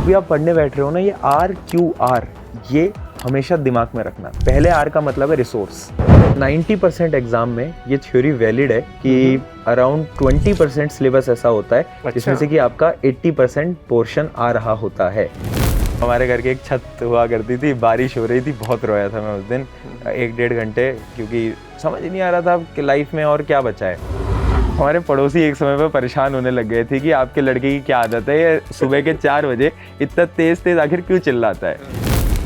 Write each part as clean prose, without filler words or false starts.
जब भी आप पढ़ने बैठ रहे हो ना, ये RQR ये हमेशा दिमाग में रखना। पहले R का मतलब है रिसोर्स। 90% एग्जाम में ये थ्योरी वैलिड है कि अराउंड 20% सिलेबस ऐसा होता है जिसमें से कि आपका 80% पोर्शन आ रहा होता है। हमारे घर की एक छत हुआ करती थी, बारिश हो रही थी, बहुत रोया था मैं उस दिन 1-1.5 घंटे, क्योंकि समझ नहीं आ रहा था कि लाइफ में और क्या बचा है। हमारे पड़ोसी एक समय पर परेशान होने लग गए थे कि आपके लड़के की क्या आदत है, ये सुबह के 4 बजे इतना तेज आखिर क्यों चिल्लाता है।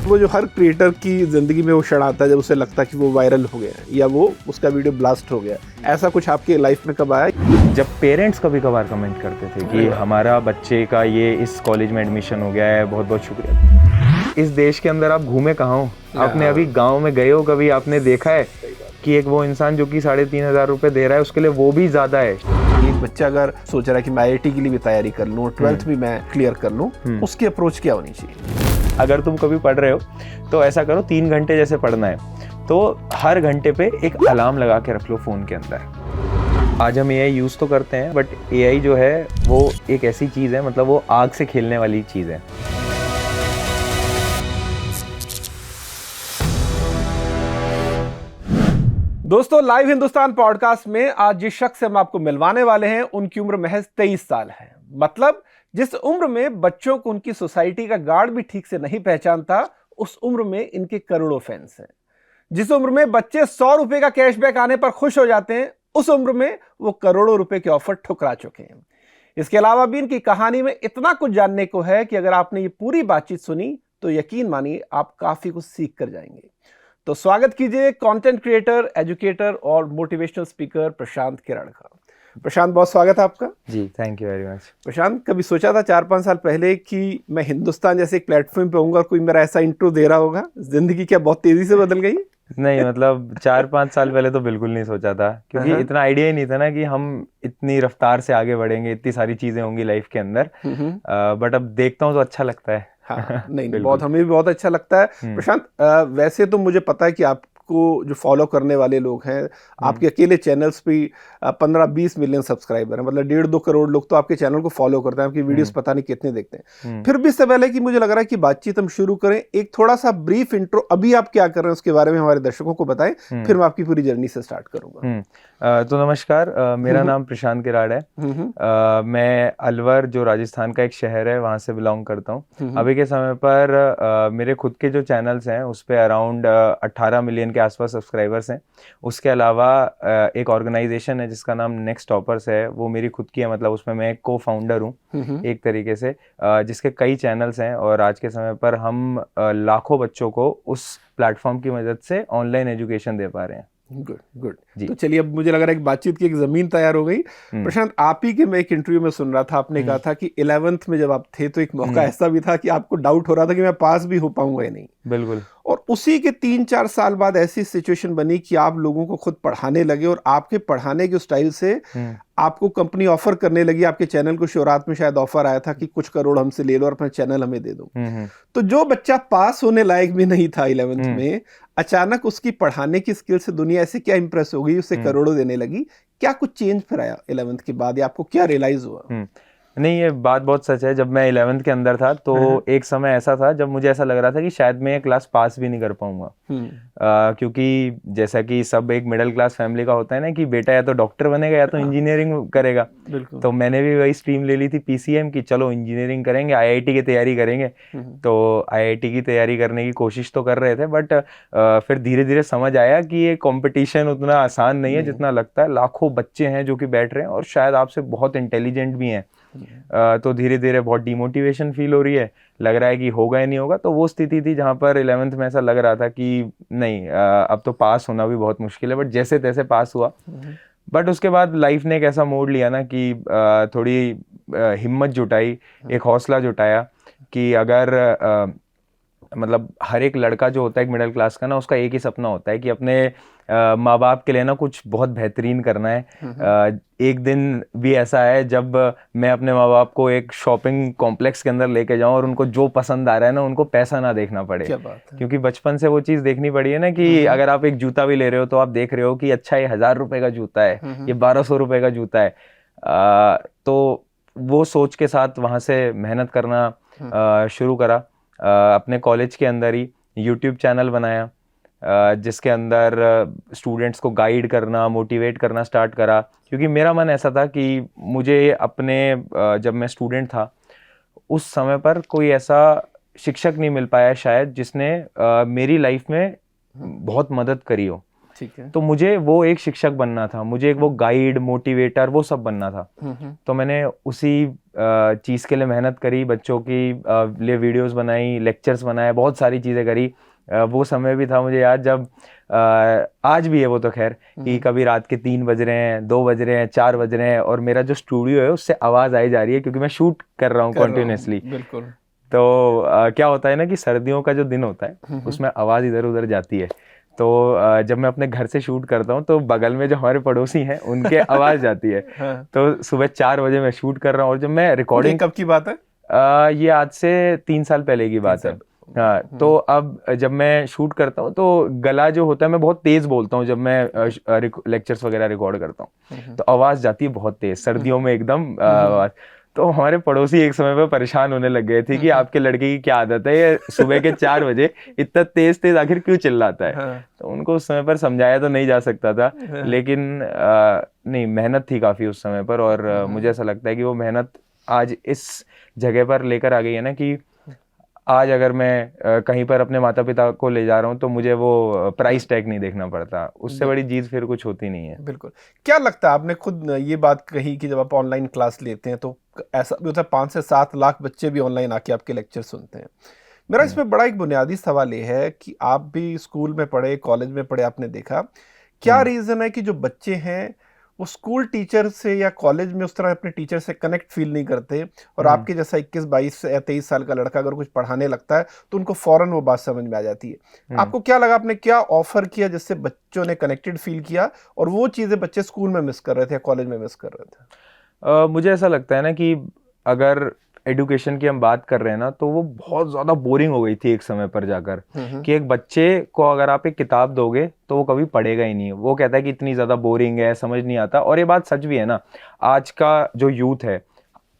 वो जो हर क्रिएटर की ज़िंदगी में वो क्षण आता है जब उसे लगता है कि वो वायरल हो गया या वो उसका वीडियो ब्लास्ट हो गया, ऐसा कुछ आपके लाइफ में कब आया? जब पेरेंट्स कभी कभार कमेंट करते थे कि हमारा बच्चे का ये इस कॉलेज में एडमिशन हो गया है, बहुत बहुत शुक्रिया। इस देश के अंदर आप घूमे कहाँ हो? आपने अभी गाँव में गए हो कभी? आपने देखा है कि एक वो इंसान जो कि 3,500 रुपये दे रहा है उसके लिए वो भी ज़्यादा है। एक बच्चा अगर सोच रहा है कि मैं IIT के लिए भी तैयारी कर लूँ, 12th भी मैं क्लियर कर लूँ, उसकी अप्रोच क्या होनी चाहिए? अगर तुम कभी पढ़ रहे हो तो ऐसा करो, 3 घंटे जैसे पढ़ना है तो हर घंटे पे एक अलार्म लगा के रख लो फ़ोन के अंदर। आज हम AI यूज़ तो करते हैं, बट AI जो है वो एक ऐसी चीज़ है, मतलब वो आग से खेलने वाली चीज़ है। दोस्तों, लाइव हिंदुस्तान पॉडकास्ट में आज जिस शख्स से हम आपको मिलवाने वाले हैं उनकी उम्र महज 23 साल है। मतलब जिस उम्र में बच्चों को उनकी सोसाइटी का गार्ड भी ठीक से नहीं पहचानता, उस उम्र में इनके करोड़ों फैंस हैं। जिस उम्र में बच्चे 100 रुपए का कैशबैक आने पर खुश हो जाते हैं, उस उम्र में वो करोड़ों रुपए के ऑफर ठुकरा चुके हैं। इसके अलावा भी इनकी कहानी में इतना कुछ जानने को है कि अगर आपने ये पूरी बातचीत सुनी तो यकीन मानिए आप काफी कुछ सीख कर जाएंगे। तो स्वागत कीजिए कंटेंट क्रिएटर, एजुकेटर और मोटिवेशनल स्पीकर प्रशांत किरण का। प्रशांत, बहुत स्वागत है आपका। जी, थैंक यू वेरी मच। प्रशांत, कभी सोचा था 4-5 साल पहले कि मैं हिंदुस्तान जैसे एक प्लेटफॉर्म पे होऊंगा और कोई मेरा ऐसा इंट्रो दे रहा होगा? जिंदगी क्या बहुत तेजी से बदल गई? नहीं, मतलब 4-5 साल पहले तो बिल्कुल नहीं सोचा था, क्योंकि इतना आइडिया ही नहीं था ना कि हम इतनी रफ्तार से आगे बढ़ेंगे, इतनी सारी चीजें होंगी लाइफ के अंदर। बट अब देखता हूँ तो अच्छा लगता है। हाँ, नहीं बहुत, हमें भी बहुत अच्छा लगता है। प्रशांत, वैसे तो मुझे पता है कि आपको जो फॉलो करने वाले लोग हैं, आपके अकेले चैनल्स पे 15-20 मिलियन सब्सक्राइबर हैं, मतलब 1.5-2 करोड़ लोग तो आपके चैनल को फॉलो करते हैं, आपकी वीडियोस पता नहीं कितने देखते हैं। फिर भी इससे पहले कि मुझे लग रहा है कि बातचीत हम शुरू करें, एक थोड़ा सा ब्रीफ इंट्रो, अभी आप क्या कर रहे हैं उसके बारे में हमारे दर्शकों को बताएं, फिर मैं आपकी पूरी जर्नी से स्टार्ट करूंगा। तो नमस्कार, मेरा नाम प्रशांत किराड़ है। मैं अलवर, जो राजस्थान का एक शहर है, वहाँ से बिलोंग करता हूँ। अभी के समय पर मेरे खुद के जो चैनल्स हैं उस पर अराउंड 18 मिलियन के आसपास सब्सक्राइबर्स हैं। उसके अलावा एक ऑर्गेनाइजेशन है जिसका नाम नेक्स्ट टॉपर्स है, वो मेरी खुद की है, मतलब उसमें मैं एक को फाउंडर हूँ एक तरीके से, जिसके कई चैनल्स हैं। और आज के समय पर हम लाखों बच्चों को उस प्लेटफॉर्म की मदद से ऑनलाइन एजुकेशन दे पा रहे हैं। गुड। तो चलिए, अब मुझे लग रहा है कि बातचीत की एक जमीन तैयार हो गई। प्रशांत, आप ही के मैं एक इंटरव्यू में सुन रहा था, आपने कहा था कि 11th में जब आप थे तो एक मौका ऐसा भी था कि आपको डाउट हो रहा था कि मैं पास भी हो पाऊंगा या नहीं। बिल्कुल। और उसी के 3-4 साल बाद ऐसी सिचुएशन बनी कि आप लोगों को खुद पढ़ाने लगे और आपके पढ़ाने के स्टाइल से आपको कंपनी ऑफर करने लगी। आपके चैनल को शुरुआत में शायद ऑफर आया था कि कुछ करोड़ हमसे ले लो और अपना चैनल हमें दे दो। तो जो बच्चा पास होने लायक भी नहीं था 11th में, अचानक उसकी पढ़ाने की स्किल से दुनिया ऐसे क्या इंप्रेस हो गई, उससे करोड़ों देने लगी? क्या कुछ चेंज फिर आया 11th के बाद, या आपको क्या रियलाइज हुआ? नहीं, ये बात बहुत सच है। जब मैं 11th के अंदर था तो एक समय ऐसा था जब मुझे ऐसा लग रहा था कि शायद मैं क्लास पास भी नहीं कर पाऊंगा, क्योंकि जैसा कि सब एक मिडिल क्लास फैमिली का होता है ना कि बेटा या तो डॉक्टर बनेगा या तो इंजीनियरिंग करेगा। तो मैंने भी वही स्ट्रीम ले ली थी, PCM की। चलो इंजीनियरिंग करेंगे, IIT की तैयारी करेंगे। तो IIT की तैयारी करने की कोशिश तो कर रहे थे, बट फिर धीरे धीरे समझ आया कि ये कंपटीशन उतना आसान नहीं है जितना लगता है। लाखों बच्चे हैं जो कि बैठ रहे हैं और शायद आपसे बहुत इंटेलिजेंट भी हैं। तो धीरे धीरे बहुत डिमोटिवेशन फील हो रही है, लग रहा है कि होगा या नहीं होगा। तो वो स्थिति थी जहाँ पर 11th में ऐसा लग रहा था कि नहीं, अब तो पास होना भी बहुत मुश्किल है, बट जैसे तैसे पास हुआ। बट उसके बाद लाइफ ने एक ऐसा मोड़ लिया ना कि थोड़ी हिम्मत जुटाई, एक हौसला जुटाया कि अगर मतलब हर एक लड़का जो होता है एक मिडिल क्लास का ना, उसका एक ही सपना होता है कि अपने माँ बाप के लिए ना कुछ बहुत बेहतरीन करना है। एक दिन भी ऐसा है जब मैं अपने माँ बाप को एक शॉपिंग कॉम्प्लेक्स के अंदर लेके जाऊं और उनको जो पसंद आ रहा है ना, उनको पैसा ना देखना पड़े। क्या बात है। क्योंकि बचपन से वो चीज़ देखनी पड़ी है ना कि अगर आप एक जूता भी ले रहे हो तो आप देख रहे हो कि अच्छा ये 1000 रुपये का जूता है, ये 1200 रुपये का जूता है। तो वो सोच के साथ वहाँ से मेहनत करना, शुरू करा अपने कॉलेज के अंदर ही, यूट्यूब चैनल बनाया जिसके अंदर स्टूडेंट्स को गाइड करना, मोटिवेट करना स्टार्ट करा, क्योंकि मेरा मन ऐसा था कि मुझे अपने जब मैं स्टूडेंट था उस समय पर कोई ऐसा शिक्षक नहीं मिल पाया शायद जिसने मेरी लाइफ में बहुत मदद करी हो। ठीक है। तो मुझे वो एक शिक्षक बनना था, मुझे एक वो गाइड, मोटिवेटर, वो सब बनना था। तो मैंने उसी चीज़ के लिए मेहनत करी, बच्चों की लिए वीडियोस बनाई, लेक्चर्स बनाए, बहुत सारी चीज़ें करी। वो समय भी था मुझे याद जब आज भी है वो तो खैर, कि कभी रात के 3 बज रहे हैं, 2 बज रहे हैं, 4 बज रहे हैं और मेरा जो स्टूडियो है उससे आवाज़ आई जा रही है क्योंकि मैं शूट कर रहा हूँ कॉन्टिन्यूसली। बिल्कुल। तो क्या होता है ना कि सर्दियों का जो दिन होता है उसमें आवाज़ इधर उधर जाती है। तो जब मैं अपने घर से शूट करता हूँ तो बगल में जो हमारे पड़ोसी हैं उनके आवाज़ जाती है। हाँ। तो सुबह 4 बजे मैं शूट कर रहा हूँ और जब मैं रिकॉर्डिंग, कब की बात है? ये आज से 3 साल पहले की बात है। हाँ, तो अब जब मैं शूट करता हूँ तो गला जो होता है, मैं बहुत तेज बोलता हूँ जब मैं लेक्चर्स वगैरह रिकॉर्ड करता हूँ, तो आवाज़ जाती है बहुत तेज सर्दियों में एकदम आवाज़। तो हमारे पड़ोसी एक समय पे परेशान होने लग गए थे कि आपके लड़के की क्या आदत है, ये सुबह के 4 बजे इतना तेज तेज आखिर क्यों चिल्लाता है। तो उनको उस समय पर समझाया तो नहीं जा सकता था, लेकिन नहीं, मेहनत थी काफ़ी उस समय पर। और मुझे ऐसा लगता है कि वो मेहनत आज इस जगह पर लेकर आ गई है ना कि आज अगर मैं कहीं पर अपने माता पिता को ले जा रहा हूँ तो मुझे वो प्राइस टैग नहीं देखना पड़ता, उससे बड़ी चीज़ फिर कुछ होती नहीं है। बिल्कुल। क्या लगता है, आपने खुद ये बात कही कि जब आप ऑनलाइन क्लास लेते हैं तो ऐसा भी होता है 5 से 7 लाख बच्चे भी ऑनलाइन आके आपके लेक्चर सुनते हैं। मेरा इसमें बड़ा एक बुनियादी सवाल ये है कि आप भी स्कूल में पढ़े, कॉलेज में पढ़े, आपने देखा क्या रीज़न है कि जो बच्चे हैं वो स्कूल टीचर से या कॉलेज में उस तरह अपने टीचर से कनेक्ट फील नहीं करते, और आपके जैसा 21, 22 या 23 साल का लड़का अगर कुछ पढ़ाने लगता है तो उनको फौरन वो बात समझ में आ जाती है। आपको क्या लगा, आपने क्या ऑफर किया जिससे बच्चों ने कनेक्टेड फील किया और वो चीज़ें बच्चे स्कूल में मिस कर रहे थे या कॉलेज में मिस कर रहे थे? मुझे ऐसा लगता है ना कि अगर एडुकेशन की हम बात कर रहे हैं ना तो वो बहुत ज़्यादा बोरिंग हो गई थी एक समय पर जाकर, कि एक बच्चे को अगर आप एक किताब दोगे तो वो कभी पढ़ेगा ही नहीं। वो कहता है कि इतनी ज़्यादा बोरिंग है, समझ नहीं आता। और ये बात सच भी है ना, आज का जो यूथ है,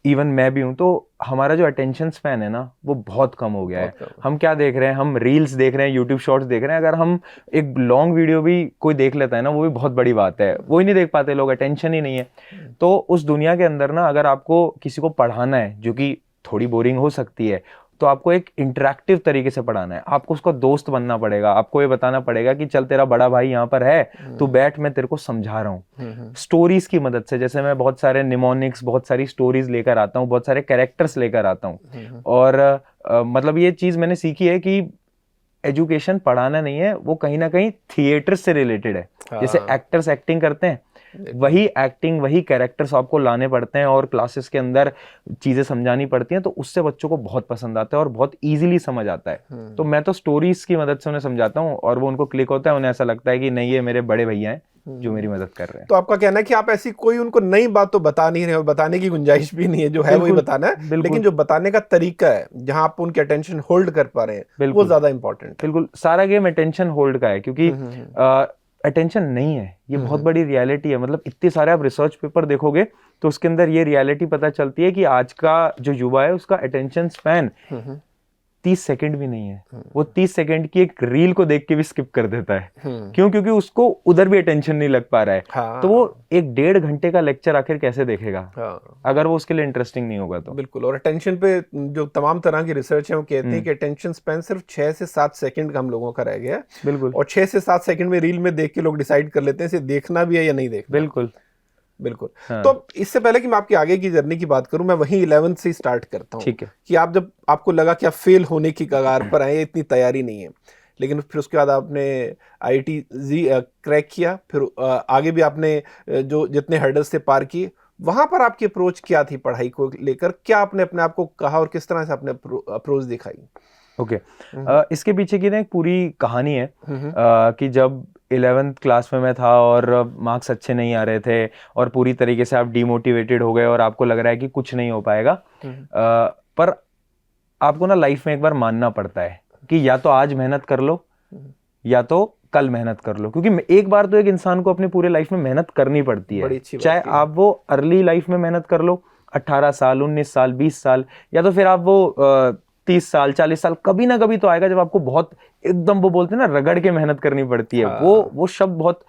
इवन मैं भी हूँ, तो हमारा जो अटेंशन स्पैन है ना वो बहुत कम हो गया है। हम क्या देख रहे हैं, हम रील्स देख रहे हैं, यूट्यूब शॉर्ट्स देख रहे हैं। अगर हम एक लॉन्ग वीडियो भी कोई देख लेता है ना, वो भी बहुत बड़ी बात है, वो ही नहीं देख पाते लोग, अटेंशन ही नहीं है। तो उस दुनिया के अंदर ना अगर आपको किसी को पढ़ाना है जो कि थोड़ी बोरिंग हो सकती है, तो आपको एक इंटरेक्टिव तरीके से पढ़ाना है। आपको उसका दोस्त बनना पड़ेगा, आपको ये बताना पड़ेगा कि चल तेरा बड़ा भाई यहाँ पर है, तू बैठ, मैं तेरे को समझा रहा हूँ स्टोरीज की मदद से। जैसे मैं बहुत सारे निमोनिक्स, बहुत सारी स्टोरीज लेकर आता हूँ, बहुत सारे कैरेक्टर्स लेकर आता हूँ। और मतलब ये चीज मैंने सीखी है कि एजुकेशन पढ़ाना नहीं है, वो कहीं ना कहीं थिएटर से रिलेटेड है। जैसे एक्टर्स एक्टिंग करते हैं, वही एक्टिंग, वही कैरेक्टर्स आपको लाने पड़ते हैं और क्लासेस के अंदर चीजें समझानी पड़ती हैं, तो उससे बच्चों को बहुत पसंद आता है और बहुत इजीली समझ आता है। तो मैं तो स्टोरीज की मदद से उन्हें समझाता हूँ और वो उनको क्लिक होता है, उन्हें ऐसा लगता है कि नहीं, ये मेरे बड़े भैया हैं जो मेरी मदद कर रहे हैं। तो आपका कहना है कि आप ऐसी कोई उनको नई बात तो बता नहीं रहे हो, बताने की गुंजाइश भी नहीं है, जो है वही बताना है, लेकिन जो बताने का तरीका है, जहां आप उनकी अटेंशन होल्ड कर पा रहे हैं, वो ज्यादा इंपॉर्टेंट है। बिल्कुल, सारा गेम अटेंशन होल्ड का है, क्योंकि अटेंशन नहीं है, ये बहुत बड़ी रियलिटी है। मतलब इतने सारे आप रिसर्च पेपर देखोगे तो उसके अंदर ये रियलिटी पता चलती है कि आज का जो युवा है उसका अटेंशन स्पैन 30 सेकंड भी नहीं है। वो 30 सेकंड की एक रील को देख के भी स्किप कर देता है। क्यों? क्योंकि उसको उधर भी अटेंशन नहीं लग पा रहा है। हाँ। तो वो 1-1.5 घंटे का लेक्चर आखिर कैसे देखेगा? हाँ। अगर वो उसके लिए इंटरेस्टिंग नहीं होगा तो। बिल्कुल। और अटेंशन पे जो तमाम तरह की रिसर्च है वो कहती है कि अटेंशन स्पैन सिर्फ 6 से 7 सेकंड का हम लोगों का रह गया है। बिल्कुल। और 6 से 7 सेकंड में रील में देख के लोग डिसाइड कर लेते हैं इसे देखना भी है या नहीं देखना। बिल्कुल बिल्कुल। हाँ। तो इससे पहले कि मैं आपकी आगे की जर्नी की बात करूं, मैं वहीं 11th से स्टार्ट करता हूं। ठीक है। कि आप जब आपको लगा कि आप फेल होने की कगार पर आए, इतनी तैयारी नहीं है, लेकिन फिर उसके बाद आपने IIT क्रैक किया, फिर आगे भी आपने जो जितने हर्डल्स थे पार किए, वहां पर आपकी अप्रोच क्या थी पढ़ाई को लेकर? क्या आपने अपने आप को कहा और किस तरह से आपने अप्रोच दिखाई? ओके। इसके पीछे की ना एक पूरी कहानी है कि जब 11th क्लास में मैं था और मार्क्स अच्छे नहीं आ रहे थे और पूरी तरीके से आप डिमोटिवेटेड हो गए और आपको लग रहा है कि कुछ नहीं हो पाएगा, पर आपको ना लाइफ में एक बार मानना पड़ता है कि या तो आज मेहनत कर लो या तो कल मेहनत कर लो, क्योंकि एक बार तो एक इंसान को अपनी पूरे लाइफ में मेहनत करनी पड़ती है। चाहे आप वो अर्ली लाइफ में मेहनत कर लो 18 साल, 19 साल, 20 साल, या तो फिर आप वो 30 साल, 40 साल, कभी ना कभी तो आएगा जब आपको बहुत एकदम वो बोलते हैं ना रगड़ के मेहनत करनी पड़ती है। वो शब्द बहुत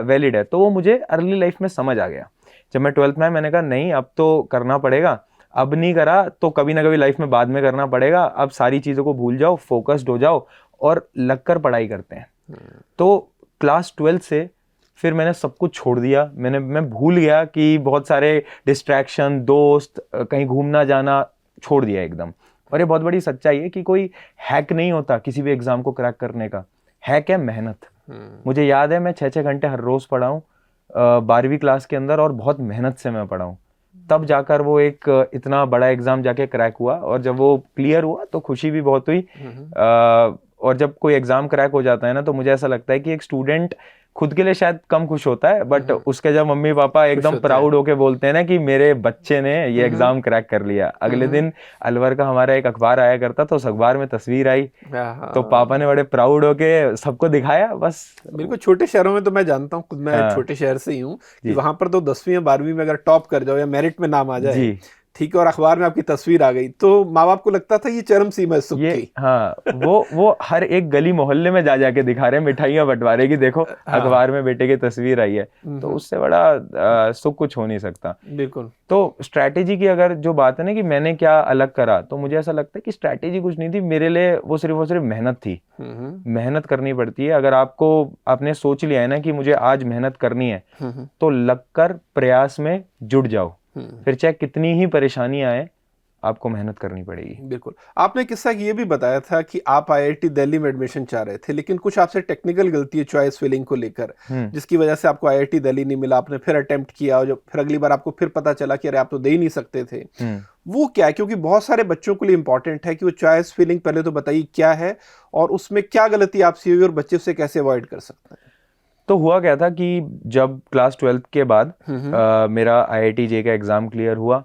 वैलिड है। तो वो मुझे अर्ली लाइफ में समझ आ गया। जब मैं 12th में आया, मैंने कहा नहीं अब तो करना पड़ेगा, अब नहीं करा तो कभी ना कभी लाइफ में बाद में करना पड़ेगा। अब सारी चीज़ों को भूल जाओ, फोकस्ड हो जाओ और लगकर पढ़ाई करते हैं। तो क्लास 12 से फिर मैंने सब कुछ छोड़ दिया। मैं भूल गया कि बहुत सारे डिस्ट्रैक्शन, दोस्त, कहीं घूमना जाना छोड़ दिया एकदम। और ये बहुत बड़ी सच्चाई है कि कोई हैक नहीं होता किसी भी एग्जाम को क्रैक करने का। हैक है मेहनत। मुझे याद है मैं 6-6 घंटे हर रोज पढ़ा हूँ 12वीं क्लास के अंदर, और बहुत मेहनत से मैं पढ़ा हूँ। तब जाकर वो एक इतना बड़ा एग्जाम जाके क्रैक हुआ, और जब वो क्लियर हुआ तो खुशी भी बहुत हुई। और जब कोई एग्जाम क्रैक हो जाता है ना, तो मुझे ऐसा लगता है कि एक स्टूडेंट खुद के लिए शायद कम खुश होता है, बट उसके जब मम्मी पापा एकदम प्राउड होके बोलते हैं ना कि मेरे बच्चे ने ये एग्जाम क्रैक कर लिया। अगले दिन अलवर का हमारा एक अखबार आया करता, तो उस अखबार में तस्वीर आई, तो पापा ने बड़े प्राउड होके सबको दिखाया। बस बिल्कुल, छोटे शहरों में तो मैं जानता हूँ, खुद मैं छोटे शहर से ही हूँ, कि वहां पर तो 10वीं या 12वीं में अगर टॉप कर जाओ या मेरिट में नाम आ जाए, ठीक है, और अखबार में आपकी तस्वीर आ गई, तो माँ बाप को लगता था ये चरम सीमा है सुख की। हाँ, वो हर एक गली मोहल्ले में जा जाके दिखा रहे हैं, मिठाइयाँ बंटवारे की देखो अखबार में बेटे की तस्वीर आई है। तो उससे बड़ा सुख कुछ हो नहीं सकता। बिल्कुल। तो स्ट्रैटेजी की अगर जो बात है ना कि मैंने क्या अलग करा, तो मुझे ऐसा लगता है कि स्ट्रैटेजी कुछ नहीं थी मेरे लिए, वो सिर्फ मेहनत थी। मेहनत करनी पड़ती है। अगर आपने सोच लिया है ना कि मुझे आज मेहनत करनी है, तो लगकर प्रयास में जुट जाओ, फिर चाहे कितनी ही परेशानी आए, आपको मेहनत करनी पड़ेगी। बिल्कुल। आपने किस्सा ये भी बताया था कि आप आईआईटी दिल्ली में एडमिशन चाह रहे थे, लेकिन कुछ आपसे टेक्निकल गलती है चॉइस फिलिंग को लेकर, जिसकी वजह से आपको आईआईटी दिल्ली नहीं मिला। आपने फिर अटेम्प्ट किया, और जब फिर अगली बार आपको फिर पता चला कि अरे आप तो दे ही नहीं सकते थे। वो क्या है? क्योंकि बहुत सारे बच्चों के लिए इंपॉर्टेंट है कि वो चॉइस फिलिंग पहले तो बताइए क्या है, और उसमें क्या गलती आपसे हुई और बच्चे उसे कैसे अवॉइड कर सकते हैं। तो हुआ क्या था कि जब क्लास 12 के बाद मेरा आईआईटी जे का एग्जाम क्लियर हुआ,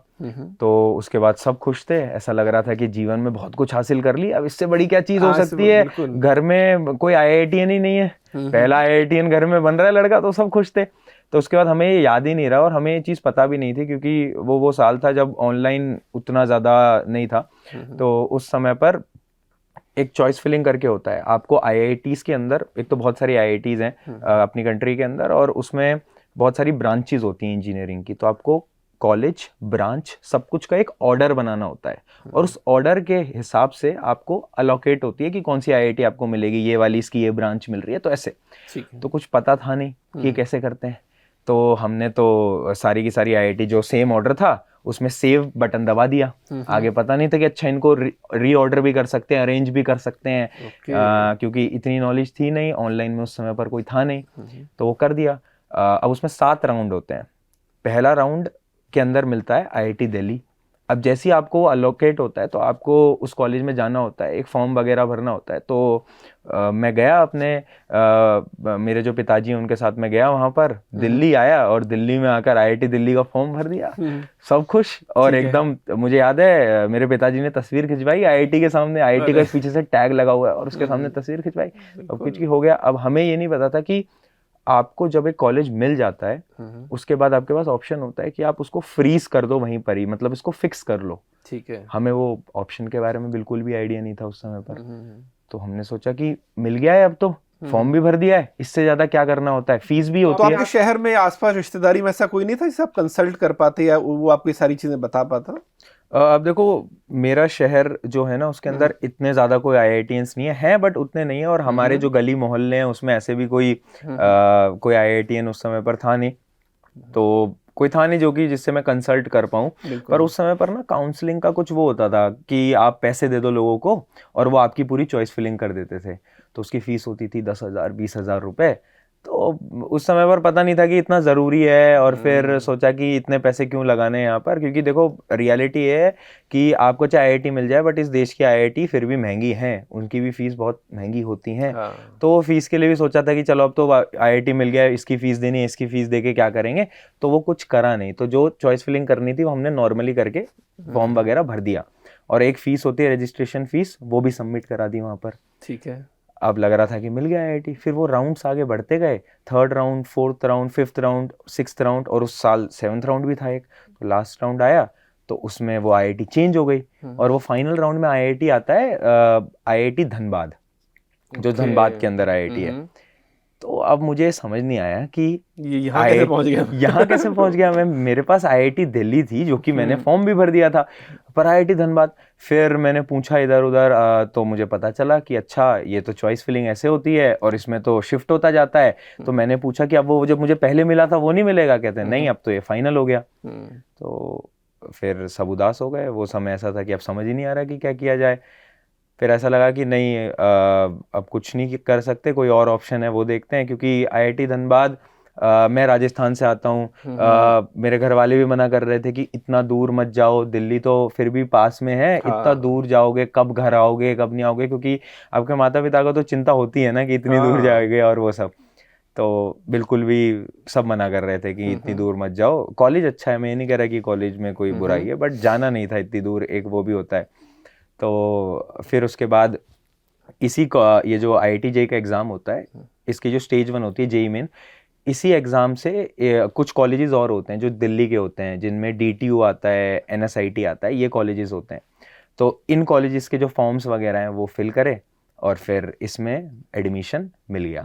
तो उसके बाद सब खुश थे। ऐसा लग रहा था कि जीवन में बहुत कुछ हासिल कर लिया, अब इससे बड़ी क्या चीज हो सकती है। घर में कोई आईआईटीएन ही नहीं है, पहला आईआईटीएन घर में बन रहा है लड़का, तो सब खुश थे। तो उसके बाद हमें ये याद ही नहीं रहा, और हमें ये चीज़ पता भी नहीं थी, क्योंकि वो साल था जब ऑनलाइन उतना ज़्यादा नहीं था। तो उस समय पर एक चॉइस फिलिंग करके होता है। आपको आईआईटीज़ के अंदर, एक तो बहुत सारी आईआईटीज़ हैं अपनी कंट्री के अंदर, और उसमें बहुत सारी ब्रांचेज होती हैं इंजीनियरिंग की। तो आपको कॉलेज, ब्रांच, सब कुछ का एक ऑर्डर बनाना होता है, और उस ऑर्डर के हिसाब से आपको अलोकेट होती है कि कौन सी आईआईटी आपको मिलेगी, ये वाली इसकी ये ब्रांच मिल रही है। तो ऐसे तो कुछ पता था नहीं कि कैसे करते हैं। तो हमने तो सारी की सारी आईआईटी जो सेम ऑर्डर था उसमें सेव बटन दबा दिया। आगे पता नहीं था कि अच्छा इनको री ऑर्डर भी कर सकते हैं, अरेंज भी कर सकते हैं, क्योंकि इतनी नॉलेज थी नहीं, ऑनलाइन में उस समय पर कोई था नहीं। तो वो कर दिया। अब उसमें 7 राउंड होते हैं। पहला राउंड के अंदर मिलता है आईआईटी दिल्ली। अब जैसे ही आपको अलोकेट होता है तो आपको उस कॉलेज में जाना होता है, एक फॉर्म वगैरह भरना होता है। तो मैं गया अपने मेरे जो पिताजी हैं उनके साथ में गया वहाँ पर, दिल्ली आया, और दिल्ली में आकर आईआईटी दिल्ली का फॉर्म भर दिया। सब खुश, और एकदम मुझे याद है मेरे पिताजी ने तस्वीर खिंचवाई आईआईटी के सामने, आईआईटी का पीछे से टैग लगा हुआ है, और उसके सामने तस्वीर खिंचवाई। अब कुछ हो गया। अब हमें ये नहीं पता था कि आपको जब एक कॉलेज मिल जाता है उसके बाद आपके पास ऑप्शन होता है कि आप उसको फ्रीज कर दो वहीं पर ही, मतलब इसको फिक्स कर लो। ठीक है। हमें वो ऑप्शन के बारे में बिल्कुल भी आइडिया नहीं था उस समय पर। तो हमने सोचा कि मिल गया है, अब तो फॉर्म भी भर दिया है, इससे ज्यादा क्या करना होता है, फीस भी होती है। तो आपके शहर में आसपास रिश्तेदारी में ऐसा कोई नहीं था जिसे आप कंसल्ट कर पाते या वो आपकी सारी चीजें बता पाता? अब देखो, मेरा शहर जो है ना उसके अंदर इतने ज्यादा कोई आईआईटीएंस नहीं है, बट उतने नहीं है। और हमारे जो गली मोहल्ले हैं उसमें ऐसे भी कोई आईआईटीएन उस समय पर था नहीं। तो कोई था नहीं जो कि जिससे मैं कंसल्ट कर पाऊँ। पर उस समय पर ना काउंसलिंग का कुछ वो होता था कि आप पैसे दे दो लोगों को और वो आपकी पूरी चॉइस फिलिंग कर देते थे। तो उसकी फीस होती थी 10,000 20,000 रुपए। तो उस समय पर पता नहीं था कि इतना ज़रूरी है, और फिर सोचा कि इतने पैसे क्यों लगाने यहाँ पर, क्योंकि देखो रियलिटी है कि आपको चाहे आईआईटी मिल जाए, बट इस देश की आईआईटी फिर भी महंगी है, उनकी भी फीस बहुत महंगी होती है। तो फीस के लिए भी सोचा था कि चलो अब तो आईआईटी मिल गया, इसकी फीस देनी है, इसकी फीस दे के क्या करेंगे। तो वो कुछ करा नहीं। तो जो चॉइस फिलिंग करनी थी वो हमने नॉर्मली करके फॉर्म वगैरह भर दिया, और एक फीस होती है रजिस्ट्रेशन फीस, वो भी सबमिट करा दी वहाँ पर। ठीक है। अब लग रहा था कि मिल गया आईआईटी। फिर वो राउंड्स आगे बढ़ते गए, 3rd round, 4th round, 5th round, 6th round, और उस साल 7th राउंड भी था एक। तो लास्ट राउंड आया तो उसमें वो IIT चेंज हो गई और वो फाइनल राउंड में IIT आता है, IIT धनबाद, जो धनबाद के अंदर IIT है। तो अब मुझे समझ नहीं आया कि यहाँ कैसे पहुंच गया यहाँ कैसे पहुंच गया मैं। मेरे पास IIT दिल्ली थी जो कि मैंने फॉर्म भी भर दिया था, पर IIT धनबाद। फिर मैंने पूछा इधर उधर, तो मुझे पता चला कि अच्छा ये तो चॉइस फिलिंग ऐसे होती है और इसमें तो शिफ्ट होता जाता है। तो मैंने पूछा कि अब वो जब मुझे पहले मिला था वो नहीं मिलेगा? कहते हैं नहीं, अब तो ये फाइनल हो गया। तो फिर सब उदास हो गए। वो समय ऐसा था कि अब समझ ही नहीं आ रहा कि क्या किया जाए। फिर ऐसा लगा कि नहीं, अब कुछ नहीं कर सकते, कोई और ऑप्शन है वो देखते हैं। क्योंकि IIT धनबाद, मैं राजस्थान से आता हूँ, मेरे घर वाले भी मना कर रहे थे कि इतना दूर मत जाओ, दिल्ली तो फिर भी पास में है, इतना दूर जाओगे, कब घर आओगे, कब नहीं आओगे, क्योंकि आपके माता पिता को तो चिंता होती है ना कि इतनी दूर जाओगे और वो सब। तो बिल्कुल भी सब मना कर रहे थे कि इतनी दूर मत जाओ। कॉलेज अच्छा है, मैं ये नहीं कह रहा कि कॉलेज में कोई बुराई है, बट जाना नहीं था इतनी दूर, एक वो भी होता है। तो फिर उसके बाद इसी को ये जो IIT JEE का एग्ज़ाम होता है, इसकी जो स्टेज 1 होती है JEE मेन, इसी एग्ज़ाम से कुछ कॉलेजेस और होते हैं जो दिल्ली के होते हैं, जिनमें DTU आता है, NSIT आता है, ये कॉलेजेस होते हैं। तो इन कॉलेजेस के जो फॉर्म्स वगैरह हैं वो फिल करे और फिर इसमें एडमिशन मिल गया।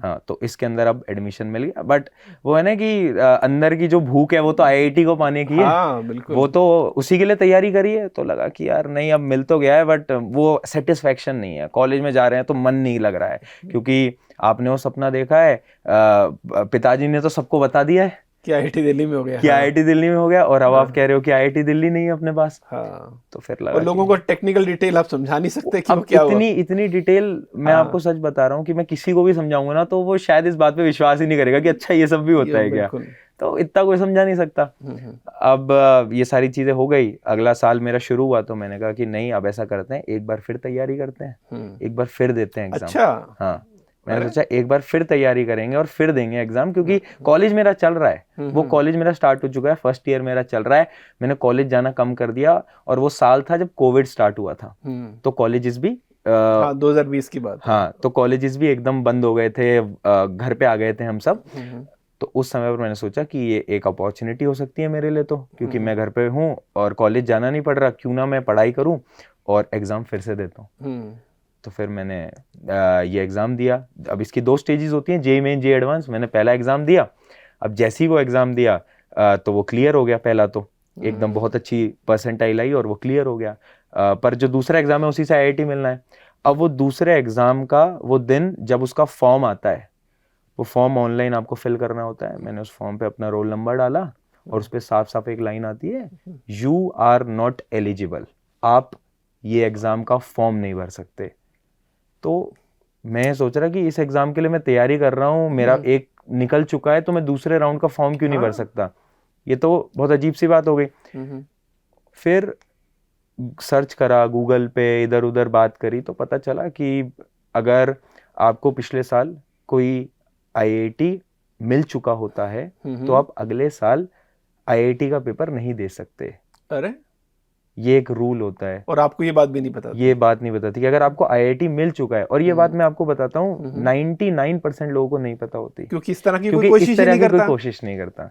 हाँ, तो इसके अंदर अब एडमिशन मिल गया। बट वो है ना कि अंदर की जो भूख है वो तो IIT को पाने की है। हाँ, बिल्कुल। वो तो उसी के लिए तैयारी करी है। तो लगा कि यार नहीं, अब मिल तो गया है बट वो सेटिस्फेक्शन नहीं है। कॉलेज में जा रहे हैं तो मन नहीं लग रहा है, क्योंकि आपने वो सपना देखा है, पिताजी ने तो सबको बता दिया है कि IIT दिल्ली में हो गया, कि IIT दिल्ली में हो गया, और अब आप कह रहे हो कि IIT दिल्ली नहीं है अपने पास। हाँ, तो फिर लगा और लोगों को टेक्निकल डिटेल आप समझा नहीं सकते कि अब वो क्या इतनी डिटेल मैं आपको सच बता रहा हूँ कि मैं किसी को भी समझाऊंगा ना तो वो शायद इस बात पे विश्वास ही नहीं करेगा कि अच्छा ये सब भी होता है क्या। तो इतना कोई समझा नहीं सकता। अब ये सारी चीजें हो गई, अगला साल मेरा शुरू हुआ, तो मैंने कहा कि नहीं, अब ऐसा करते हैं, एक बार फिर तैयारी करते हैं, एक बार फिर देते हैं एग्जाम। अच्छा। हाँ, मैंने सोचा एक बार फिर तैयारी करेंगे और फिर देंगे एग्जाम, क्योंकि कॉलेज मेरा चल रहा है, वो कॉलेज मेरा स्टार्ट हो चुका है, फर्स्ट ईयर मेरा चल रहा है। मैंने कॉलेज जाना कम कर दिया, और वो साल था जब कोविड स्टार्ट हुआ था, तो कॉलेजेस भी 2020 की बात। हाँ, तो कॉलेजेस भी एकदम बंद हो गए थे, घर पे आ गए थे हम सब। तो उस समय पर मैंने सोचा कि ये एक अपॉर्चुनिटी हो सकती है मेरे लिए, तो क्योंकि मैं घर पे हूँ और कॉलेज जाना नहीं पड़ रहा, क्यों ना मैं पढ़ाई करूँ और एग्जाम फिर से देता हूँ। तो फिर मैंने ये एग्ज़ाम दिया। अब इसकी 2 स्टेजेस होती हैं, JEE मेन, JEE एडवांस। मैंने पहला एग्ज़ाम दिया। अब जैसे ही वो एग्ज़ाम दिया तो वो क्लियर हो गया। पहला तो एकदम बहुत अच्छी परसेंटाइल आई और वो क्लियर हो गया। पर जो दूसरा एग्ज़ाम है उसी से IIT मिलना है। अब वो दूसरे एग्ज़ाम का वो दिन जब उसका फॉर्म आता है, वो फॉर्म ऑनलाइन आपको फिल करना होता है। मैंने उस फॉर्म पे अपना रोल नंबर डाला और उस पर साफ साफ एक लाइन आती है, यू आर नॉट एलिजिबल, आप ये एग्ज़ाम का फॉर्म नहीं भर सकते। तो मैं सोच रहा कि इस एग्जाम के लिए मैं तैयारी कर रहा हूँ, मेरा एक निकल चुका है, तो मैं दूसरे राउंड का फॉर्म क्यों नहीं भर सकता। ये तो बहुत अजीब सी बात हो गई। फिर सर्च करा गूगल पे, इधर उधर बात करी, तो पता चला कि अगर आपको पिछले साल कोई IIT मिल चुका होता है तो आप अगले साल IIT का पेपर नहीं दे सकते। अरे, ये एक रूल होता है। और आपको ये बात भी नहीं पता? ये बात नहीं पता थी कि अगर आपको IIT मिल चुका है, और ये बात मैं आपको बताता हूँ 99% लोगों को नहीं पता होती, क्योंकि इस तरह की कोई कोशिश नहीं करता।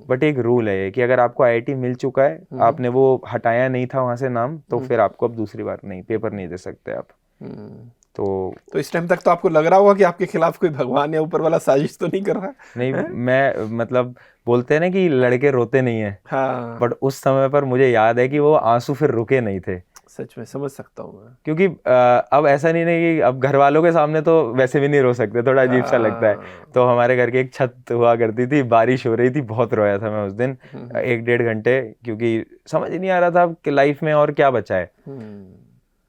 बट एक रूल है कि अगर आपको IIT मिल चुका है, आपने वो हटाया नहीं था वहां से नाम, तो फिर आपको अब दूसरी बार नहीं, पेपर नहीं दे सकते आप। तो इस टाइम तक तो आपको लग रहा होगा कि आपके खिलाफ कोई भगवान या ऊपर वाला साजिश तो नहीं कर रहा? नहीं, मैं मतलब बोलते हैं ना कि लड़के रोते नहीं है। हाँ। बट उस समय पर मुझे याद है कि वो आंसू फिर रुके नहीं थे। सच में समझ सकता हूँ मैं, क्योंकि अब ऐसा नहीं कि अब घर वालों के सामने तो वैसे भी नहीं रो सकते, थोड़ा अजीब सा लगता है। तो हमारे घर की एक छत हुआ करती थी, बारिश हो रही थी, बहुत रोया था मैं उस दिन 1-1.5 घंटे, क्योंकि समझ ही नहीं आ रहा था कि लाइफ में और क्या बचा है।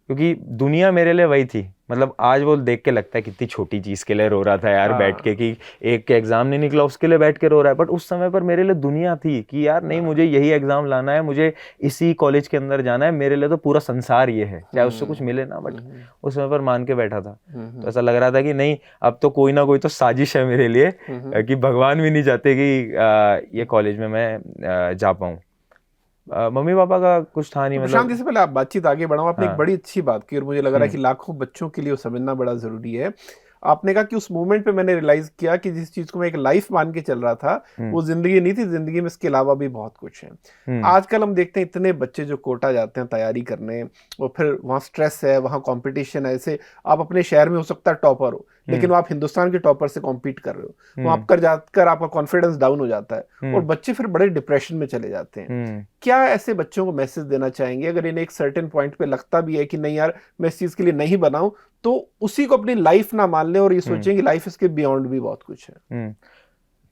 क्योंकि दुनिया मेरे लिए वही थी। मतलब आज वो देख के लगता है कितनी छोटी चीज के लिए रो रहा था यार, बैठ के, कि एक एग्जाम नहीं निकला उसके लिए बैठ के रो रहा है। बट उस समय पर मेरे लिए दुनिया थी कि यार नहीं, मुझे यही एग्जाम लाना है, मुझे इसी कॉलेज के अंदर जाना है, मेरे लिए तो पूरा संसार ये है, चाहे उससे कुछ मिले ना। बट उस समय पर मान के बैठा था। तो ऐसा लग रहा था कि नहीं, अब तो कोई ना कोई तो साजिश है मेरे लिए, कि भगवान भी नहीं चाहते कि ये कॉलेज में मैं जा पाऊँ। मम्मी पापा का कुछ था नहीं। मतलब इससे पहले आप बातचीत आगे बढ़ाओ, आपने एक बड़ी अच्छी बात की और मुझे लग रहा है कि लाखों बच्चों के लिए वो समझना बड़ा जरूरी है। आपने कहा कि उस मोमेंट पे मैंने रियलाइज किया कि जिस चीज को मैं एक लाइफ मान के चल रहा था वो जिंदगी नहीं थी, जिंदगी में इसके अलावा भी बहुत कुछ है। आजकल हम देखते हैं इतने बच्चे जो कोटा जाते हैं तैयारी करने, और फिर वहाँ स्ट्रेस है, वहाँ कंपटीशन है। ऐसे आप अपने शहर में हो सकता है टॉपर हो, लेकिन आप हिंदुस्तान के टॉपर से कॉम्पीट कर रहे हो, वहाँ कर जाकर आपका कॉन्फिडेंस डाउन हो जाता है और बच्चे फिर बड़े डिप्रेशन में चले जाते हैं। क्या ऐसे बच्चों को मैसेज देना चाहेंगे अगर इन्हें एक सर्टेन पॉइंट पे लगता भी है कि नहीं यार मैं इस चीज के लिए नहीं बनाऊं, तो उसी को अपनी लाइफ ना मान ले और ये सोचें कि लाइफ इसके बियॉन्ड भी बहुत कुछ है?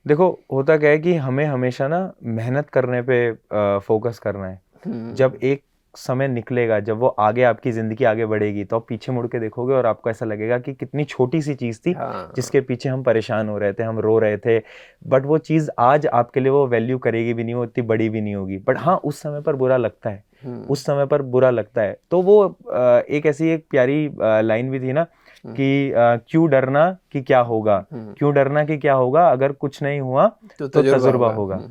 देखो होता क्या है कि हमें हमेशा ना मेहनत करने पे फोकस करना है। जब एक समय निकलेगा, जब वो आगे आपकी जिंदगी आगे बढ़ेगी, तो आप पीछे मुड़ के देखोगे और आपको ऐसा लगेगा कि कितनी छोटी सी चीज थी जिसके पीछे हम परेशान हो रहे थे, हम रो रहे थे, बट वो चीज आज आपके लिए वो वैल्यू करेगी भी नहीं, वो इतनी बड़ी भी नहीं होगी। बट हाँ, उस समय पर बुरा लगता है, उस समय पर बुरा लगता है। तो वो एक ऐसी एक प्यारी लाइन भी थी ना कि क्यों डरना कि क्या होगा, क्यों डरना कि क्या होगा, अगर कुछ नहीं हुआ तो तजुर्बा होगा।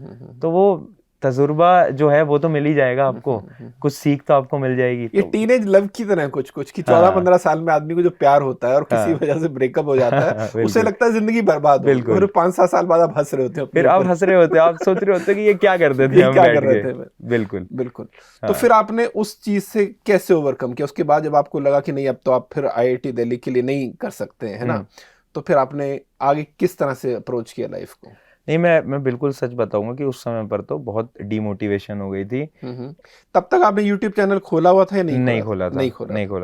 तो वो तजुर्बा जो है वो तो मिल ही जाएगा आपको, कुछ सीख तो आपको मिल जाएगी। ये टीनेज लव की तरह कुछ कि 14-15 साल में आदमी को जो प्यार होता है और किसी वजह से ब्रेकअप हो जाता है, उसे लगता है जिंदगी बर्बाद हो गई, और 5-7 साल बाद आप हंस रहे होते हो, फिर आप हंस रहे होते हो, आप सोच रहे होते हो कि ये क्या करते थे, हम बैठ के। बिल्कुल बिल्कुल। तो फिर आपने उस चीज से कैसे ओवरकम किया? उसके बाद जब आपको लगा कि नहीं अब तो आप फिर IIT दिल्ली के लिए नहीं कर सकते हैं, है ना, तो फिर आपने आगे किस तरह से अप्रोच किया लाइफ को? नहीं, मैं बिल्कुल सच बताऊंगा कि उस समय पर तो बहुत डिमोटिवेशन हो गई थी। तब तक आपने YouTube चैनल खोला हुआ था या नहीं खोला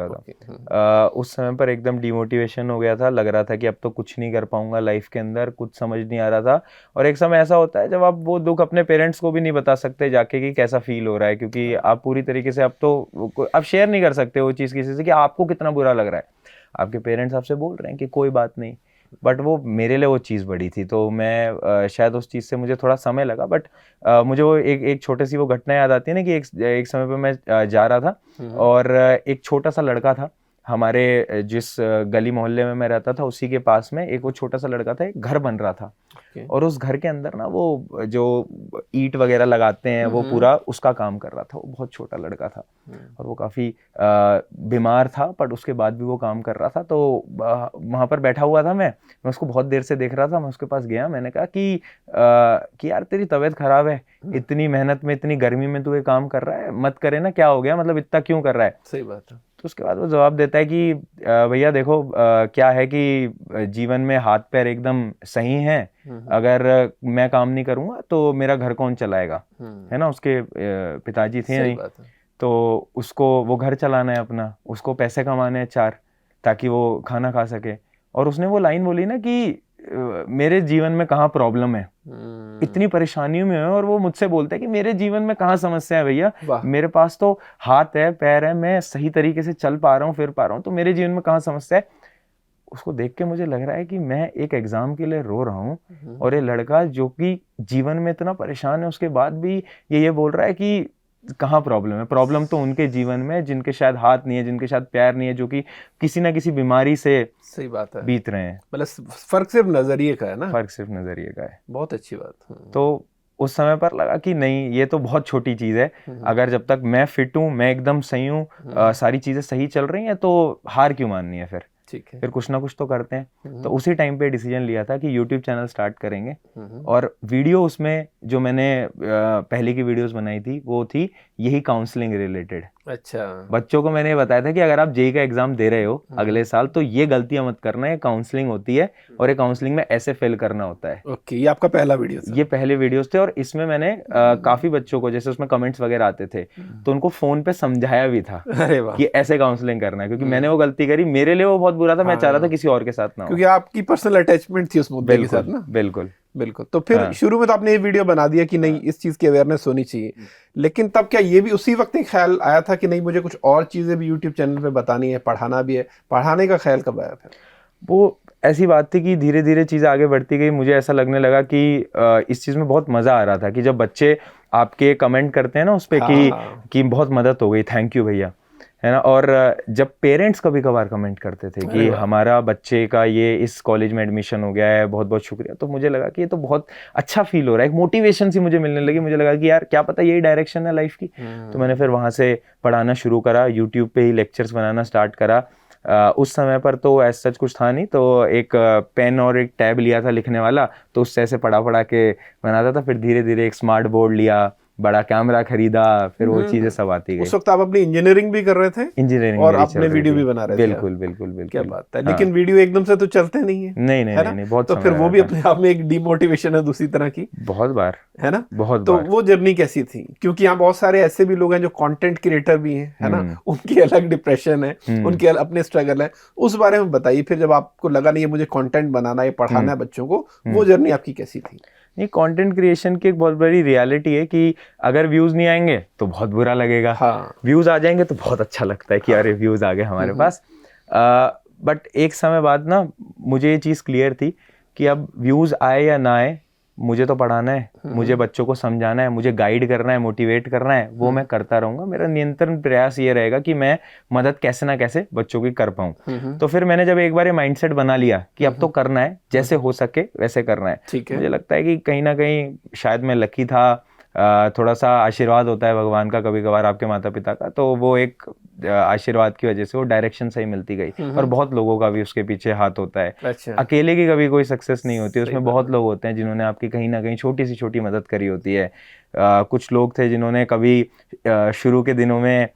था। उस समय पर एकदम डिमोटिवेशन हो गया था, लग रहा था कि अब तो कुछ नहीं कर पाऊंगा लाइफ के अंदर, कुछ समझ नहीं आ रहा था। और एक समय ऐसा होता है जब आप वो दुख अपने पेरेंट्स को भी नहीं बता सकते जाके कि कैसा फील हो रहा है, क्योंकि आप पूरी तरीके से अब तो आप शेयर नहीं कर सकते वो चीज़ किसी से कि आपको कितना बुरा लग रहा है। आपके पेरेंट्स आपसे बोल रहे हैं कि कोई बात नहीं, बट वो मेरे लिए वो चीज़ बड़ी थी। तो मैं शायद उस चीज़ से मुझे थोड़ा समय लगा, बट मुझे वो एक छोटी सी वो घटना याद आती है ना कि एक समय पे मैं जा रहा था और एक छोटा सा लड़का था हमारे जिस गली मोहल्ले में मैं रहता था उसी के पास में एक वो छोटा सा लड़का था, एक घर बन रहा था और उस घर के अंदर ना वो जो ईंट वगैरह लगाते हैं वो पूरा उसका काम कर रहा था। वो बहुत छोटा लड़का था और वो काफ़ी बीमार था, बट उसके बाद भी वो काम कर रहा था। तो वहाँ पर बैठा हुआ था, मैं उसको बहुत देर से देख रहा था। मैं उसके पास गया, मैंने कहा कि यार तेरी तबीयत खराब है, इतनी मेहनत में इतनी गर्मी में तू ये काम कर रहा है, मत करे ना, क्या हो गया, मतलब इतना क्यों कर रहा है? सही बात है। तो उसके बाद वो जवाब देता है कि भैया देखो क्या है कि जीवन में हाथ पैर एकदम सही हैं, अगर मैं काम नहीं करूँगा तो मेरा घर कौन चलाएगा, है ना। उसके पिताजी थे नहीं, तो उसको वो घर चलाना है अपना, उसको पैसे कमाने हैं 4 ताकि वो खाना खा सके। और उसने वो लाइन बोली ना कि मेरे जीवन में कहाँ प्रॉब्लम है, इतनी परेशानियों में है, और वो मुझसे बोलता है कि मेरे जीवन में कहाँ समस्या है भैया, मेरे पास तो हाथ है पैर है, मैं सही तरीके से चल पा रहा हूँ फिर पा रहा हूँ, तो मेरे जीवन में कहाँ समस्या है। उसको देख के मुझे लग रहा है कि मैं एक एग्जाम के लिए रो रहा हूँ और ये लड़का जो कि जीवन में इतना परेशान है उसके बाद भी ये बोल रहा है कि कहाँ प्रॉब्लम है। प्रॉब्लम तो उनके जीवन में जिनके शायद हाथ नहीं है, जिनके शायद पैर नहीं है, जो कि किसी ना किसी बीमारी से सही बात है बीत रहे हैं। मतलब फर्क सिर्फ नजरिए का है ना, फर्क सिर्फ नजरिए का है। बहुत अच्छी बात। तो उस समय पर लगा कि नहीं, ये तो बहुत छोटी चीज़ है, अगर जब तक मैं फिट हूँ, मैं एकदम सही हूँ, सारी चीज़ें सही चल रही हैं, तो हार क्यों माननी है फिर कुछ ना कुछ तो करते हैं। तो उसी टाइम पे डिसीजन लिया था कि YouTube चैनल स्टार्ट करेंगे। और वीडियो उसमें जो मैंने पहले की वीडियोस बनाई थी वो थी यही काउंसलिंग रिलेटेड। अच्छा, बच्चों को मैंने बताया था कि अगर आप जेईई का एग्जाम दे रहे हो अगले साल तो ये गलतियां मत करना, ये काउंसलिंग होती है और ये काउंसलिंग में ऐसे फेल करना होता है। ओके, ये आपका पहला वीडियो था? ये पहले वीडियोस थे और इसमें मैंने काफी बच्चों को, जैसे उसमें कमेंट्स वगैरह आते थे तो उनको फोन पे समझाया भी था कि ऐसे काउंसलिंग करना है, क्योंकि मैंने वो गलती करी, मेरे लिए वो बहुत बुरा था, मैं चाह रहा था किसी और के साथ ना हो, क्योंकि आपकी पर्सनल अटैचमेंट थी उस मुद्दे के साथ ना। बिल्कुल। तो फिर शुरू में तो आपने ये वीडियो बना दिया कि नहीं इस चीज की अवेयरनेस होनी चाहिए, लेकिन तब क्या ये भी उसी वक्त एक ख्याल आया था कि नहीं मुझे कुछ और चीजें भी YouTube चैनल पे बतानी है, पढ़ाना भी है? पढ़ाने का ख्याल कब आया फिर? वो ऐसी बात थी कि धीरे धीरे चीज़ें आगे बढ़ती गई। मुझे ऐसा लगने लगा कि इस चीज़ में बहुत मज़ा आ रहा था कि जब बच्चे आपके कमेंट करते हैं ना उस पर कि बहुत मदद हो गई, थैंक यू भैया, है ना। और जब पेरेंट्स कभी कभार कमेंट करते थे कि हमारा बच्चे का ये इस कॉलेज में एडमिशन हो गया है, बहुत बहुत शुक्रिया, तो मुझे लगा कि ये तो बहुत अच्छा फील हो रहा है, एक मोटिवेशन सी मुझे मिलने लगी। मुझे लगा कि यार क्या पता यही डायरेक्शन है लाइफ की। तो मैंने फिर वहाँ से पढ़ाना शुरू करा, यूट्यूब पे ही लेक्चर्स बनाना स्टार्ट करा। उस समय पर तो ऐसा सच कुछ था नहीं, तो एक पेन और एक टैब लिया था लिखने वाला, तो उससे ऐसे पढ़ा के बनाता था। फिर धीरे धीरे एक स्मार्ट बोर्ड लिया, बड़ा कैमरा खरीदा, फिर वो चीजें सब आती गई। उस वक्त आप अपनी इंजीनियरिंग भी कर रहे थे, इंजीनियरिंग और अपने वीडियो भी बना रहे थे। बिल्कुल बिल्कुल बिल्कुल। क्या बात है। लेकिन वीडियो एकदम से तो चलते नहीं है। नहीं, बहुत तो फिर वो भी अपने आप में एक डिमोटिवेशन है दूसरी तरह की, बहुत बार, है ना। बहुत तो बार। वो जर्नी कैसी थी? क्योंकि यहाँ बहुत सारे ऐसे भी लोग हैं जो कंटेंट क्रिएटर भी हैं, है ना, उनकी अलग डिप्रेशन है, उनके अपने स्ट्रगल है। उस बारे में बताइए फिर, जब आपको लगा नहीं है मुझे कंटेंट बनाना है, पढ़ाना है बच्चों को, वो जर्नी आपकी कैसी थी? ये कंटेंट क्रिएशन की एक बहुत बड़ी रियलिटी है कि अगर व्यूज नहीं आएंगे तो बहुत बुरा लगेगा। हाँ। व्यूज आ जाएंगे तो बहुत अच्छा लगता है कि अरे व्यूज आ गए हमारे पास। बट एक समय बाद ना मुझे ये चीज़ क्लियर थी कि अब व्यूज आए या ना आए, मुझे तो पढ़ाना है, मुझे बच्चों को समझाना है, मुझे गाइड करना है, मोटिवेट करना है, वो मैं करता रहूंगा। मेरा निरंतर प्रयास ये रहेगा कि मैं मदद कैसे ना कैसे बच्चों की कर पाऊं। तो फिर मैंने जब एक बार ये माइंडसेट बना लिया कि अब तो करना है, जैसे हो सके वैसे करना है। मुझे लगता है कि कहीं ना कहीं शायद मैं लकी था, थोड़ा सा आशीर्वाद होता है भगवान का कभी कभार, आपके माता पिता का, तो वो एक आशीर्वाद की वजह से वो डायरेक्शन सही मिलती गई। और बहुत लोगों का भी उसके पीछे हाथ होता है। अच्छा। अकेले की कभी कोई सक्सेस नहीं होती, उसमें बहुत लोग होते हैं जिन्होंने आपकी कहीं ना कहीं छोटी सी छोटी मदद करी होती है। कुछ लोग थे जिन्होंने कभी शुरू के दिनों में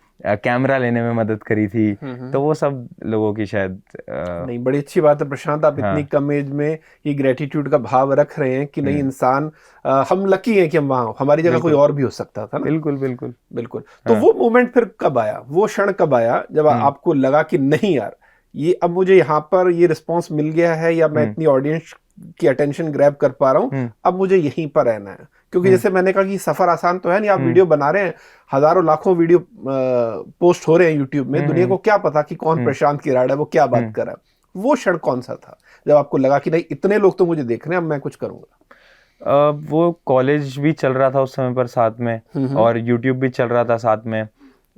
कैमरा लेने में मदद करी थी, तो वो सब लोगों की शायद नहीं, बड़ी अच्छी बात है प्रशांत, आप इतनी कम एज में ये ग्रेटिट्यूड का भाव रख रहे हैं कि नहीं इंसान, हम लकी हैं कि हम वहाँ, हमारी जगह कोई और भी हो सकता था ना। बिल्कुल बिल्कुल बिल्कुल। तो वो मोमेंट फिर कब आया, वो क्षण कब आया जब आपको लगा कि नहीं यार, ये अब मुझे यहाँ पर ये रिस्पॉन्स मिल गया है, या मैं इतनी ऑडियंस की अटेंशन ग्रैब कर पा रहा हूँ, अब मुझे यहीं पर रहना है? क्योंकि जैसे मैंने कहा कि सफर आसान तो है नहीं, आप वीडियो बना रहे हैं, हजारों लाखों वीडियो पोस्ट हो रहे हैं यूट्यूब में, दुनिया को क्या पता कि कौन प्रशांत किराड़ है, वो क्या बात कर रहा है। वो क्षण कौन सा था जब आपको लगा कि नहीं इतने लोग तो मुझे देख रहे हैं, अब मैं कुछ करूंगा? वो कॉलेज भी चल रहा था उस समय पर साथ में, और यूट्यूब भी चल रहा था साथ में।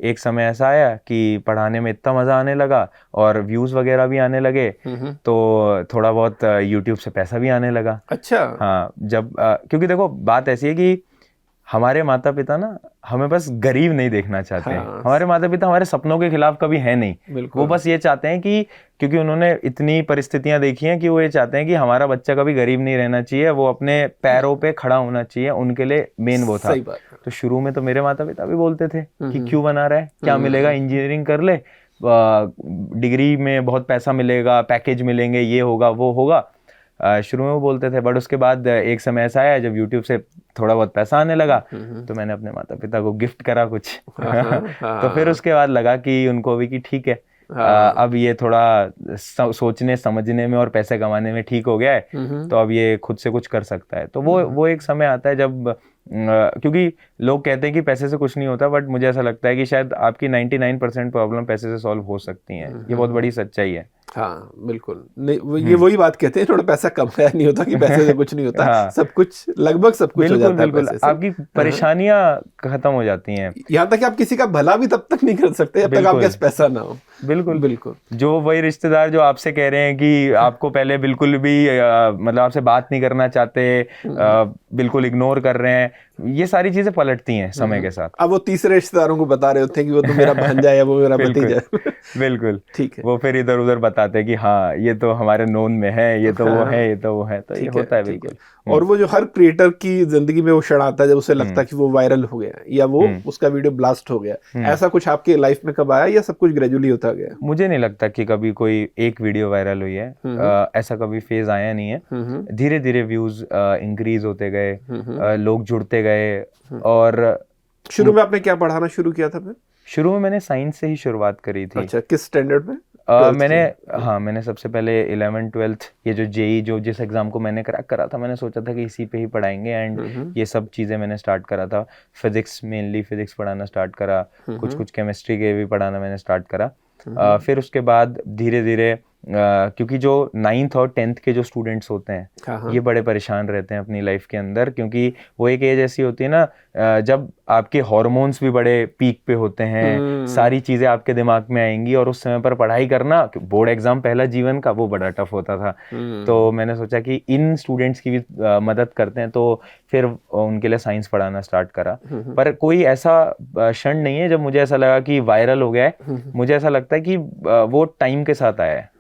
एक समय ऐसा आया कि पढ़ाने में इतना मजा आने लगा और व्यूज वगैरह भी आने लगे, तो थोड़ा बहुत यूट्यूब से पैसा भी आने लगा। अच्छा। हाँ, जब क्योंकि देखो बात ऐसी है कि हमारे माता पिता ना हमें बस गरीब नहीं देखना चाहते हैं। हमारे माता पिता हमारे सपनों के खिलाफ कभी है नहीं। वो बस ये चाहते हैं कि, क्योंकि उन्होंने इतनी परिस्थितियां देखी हैं कि वो ये चाहते हैं कि हमारा बच्चा कभी गरीब नहीं रहना चाहिए, वो अपने पैरों पे खड़ा होना चाहिए। उनके लिए मेन वो था। तो शुरू में तो मेरे माता पिता भी बोलते थे कि क्यों बना रहा है, क्या मिलेगा, इंजीनियरिंग कर ले, डिग्री में बहुत पैसा मिलेगा, पैकेज मिलेंगे, ये होगा वो होगा। शुरू में वो बोलते थे, बट उसके बाद एक समय ऐसा आया जब YouTube से थोड़ा बहुत पैसा आने लगा, तो मैंने अपने माता पिता को गिफ्ट करा कुछ। तो फिर उसके बाद लगा कि उनको भी कि ठीक है, अब ये थोड़ा सोचने समझने में और पैसे कमाने में ठीक हो गया है, तो अब ये खुद से कुछ कर सकता है। तो वो एक समय आता है जब, क्योंकि लोग कहते हैं कि पैसे से कुछ नहीं होता, बट मुझे ऐसा लगता है कि शायद आपकी 99% प्रॉब्लम पैसे से सॉल्व हो सकती हैं। ये बहुत बड़ी सच्चाई है। हाँ बिल्कुल। नहीं, ये वही बात कहते हैं, थोड़ा पैसा कमाया नहीं होता कि पैसे से कुछ नहीं होता। हाँ। सब कुछ, लगभग सब कुछ हो जाता है पैसे से। आपकी परेशानियां खत्म हो जाती हैं। यहाँ तक कि आप किसी का भला भी तब तक नहीं कर सकते जब तक आपके पास पैसा ना हो। बिल्कुल बिल्कुल। जो वही रिश्तेदार जो आपसे कह रहे हैं कि आपको पहले बिल्कुल भी मतलब आपसे बात नहीं करना चाहते, बिल्कुल इग्नोर कर रहे हैं, ये सारी चीजें पलटती हैं समय के साथ। अब वो तीसरे रिश्तेदारों को बता रहे होते हैं कि वो तो मेरा भांजा है, वो मेरा भतीजा है। बिल्कुल ठीक है। वो फिर इधर उधर बताते हैं कि हाँ ये तो हमारे नोन में है, ये तो वो है, ये तो वो है। तो ये होता है बिल्कुल। और वो जो हर क्रिएटर की जिंदगी में वो क्षण आता है जब उसे लगता है कि वो वायरल हो गया या वो उसका वीडियो ब्लास्ट हो गया, ऐसा कुछ आपके लाइफ में कब आया, या सब कुछ ग्रेजुअली होता गया? मुझे नहीं लगता कि कभी कोई एक वीडियो वायरल हुई है, ऐसा कभी फेज आया नहीं है। धीरे धीरे व्यूज इंक्रीज होते गए, लोग जुड़ते गए। और शुरू में आपने क्या पढ़ाना शुरू किया था फिर? शुरू में मैंने साइंस से ही शुरुआत करी थी। अच्छा, किस स्टैंडर्ड में? मैंने सबसे पहले 11th 12th ये जो जेई जो जिस एग्जाम को मैंने क्रैक करा था, मैंने सोचा था कि इसी पे ही पढ़ाएंगे, एंड ये सब चीज़ें मैंने स्टार्ट करा था। फिजिक्स, मेनली फिजिक्स पढ़ाना स्टार्ट करा, कुछ केमिस्ट्री के भी पढ़ाना मैंने स्टार्ट करा। फिर उसके बाद धीरे धीरे, क्योंकि जो 9th और 10th के जो स्टूडेंट्स होते हैं ये बड़े परेशान रहते हैं अपनी लाइफ के अंदर, क्योंकि वो एक एज ऐसी होती है ना जब आपके हार्मोन्स भी बड़े पीक पे होते हैं, सारी चीजें आपके दिमाग में आएंगी, और उस समय पर पढ़ाई करना, बोर्ड एग्जाम पहला जीवन का, वो बड़ा टफ होता था। तो मैंने सोचा कि इन स्टूडेंट्स की भी मदद करते हैं, तो फिर उनके लिए साइंस पढ़ाना स्टार्ट करा। पर कोई ऐसा क्षण नहीं है जब मुझे ऐसा लगा कि वायरल हो गया है। मुझे ऐसा लगता है कि वो टाइम के साथ आया है,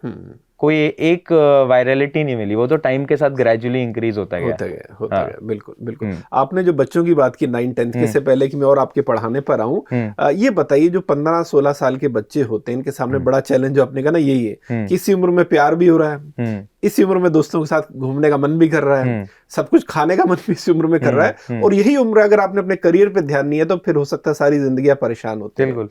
कोई एक वायरलिटी नहीं मिली, वो तो टाइम के साथ ग्रेजुअली इंक्रीज होता गया। बिल्कुल बिल्कुल। आपने जो बच्चों की बात की 9-10 के, से पहले कि मैं और आपके पढ़ाने पर आऊं, ये बताइए जो 15-16 साल के बच्चे होते हैं, इनके सामने बड़ा चैलेंज जो आपने कहा ना यही है कि इसी उम्र में प्यार भी हो रहा है, इसी उम्र में दोस्तों के साथ घूमने का मन भी कर रहा है, सब कुछ खाने का मन भी इसी उम्र में कर रहा है, और यही उम्र अगर आपने अपने करियर पे ध्यान नहीं है तो फिर हो सकता है सारी जिंदगी परेशान होती है।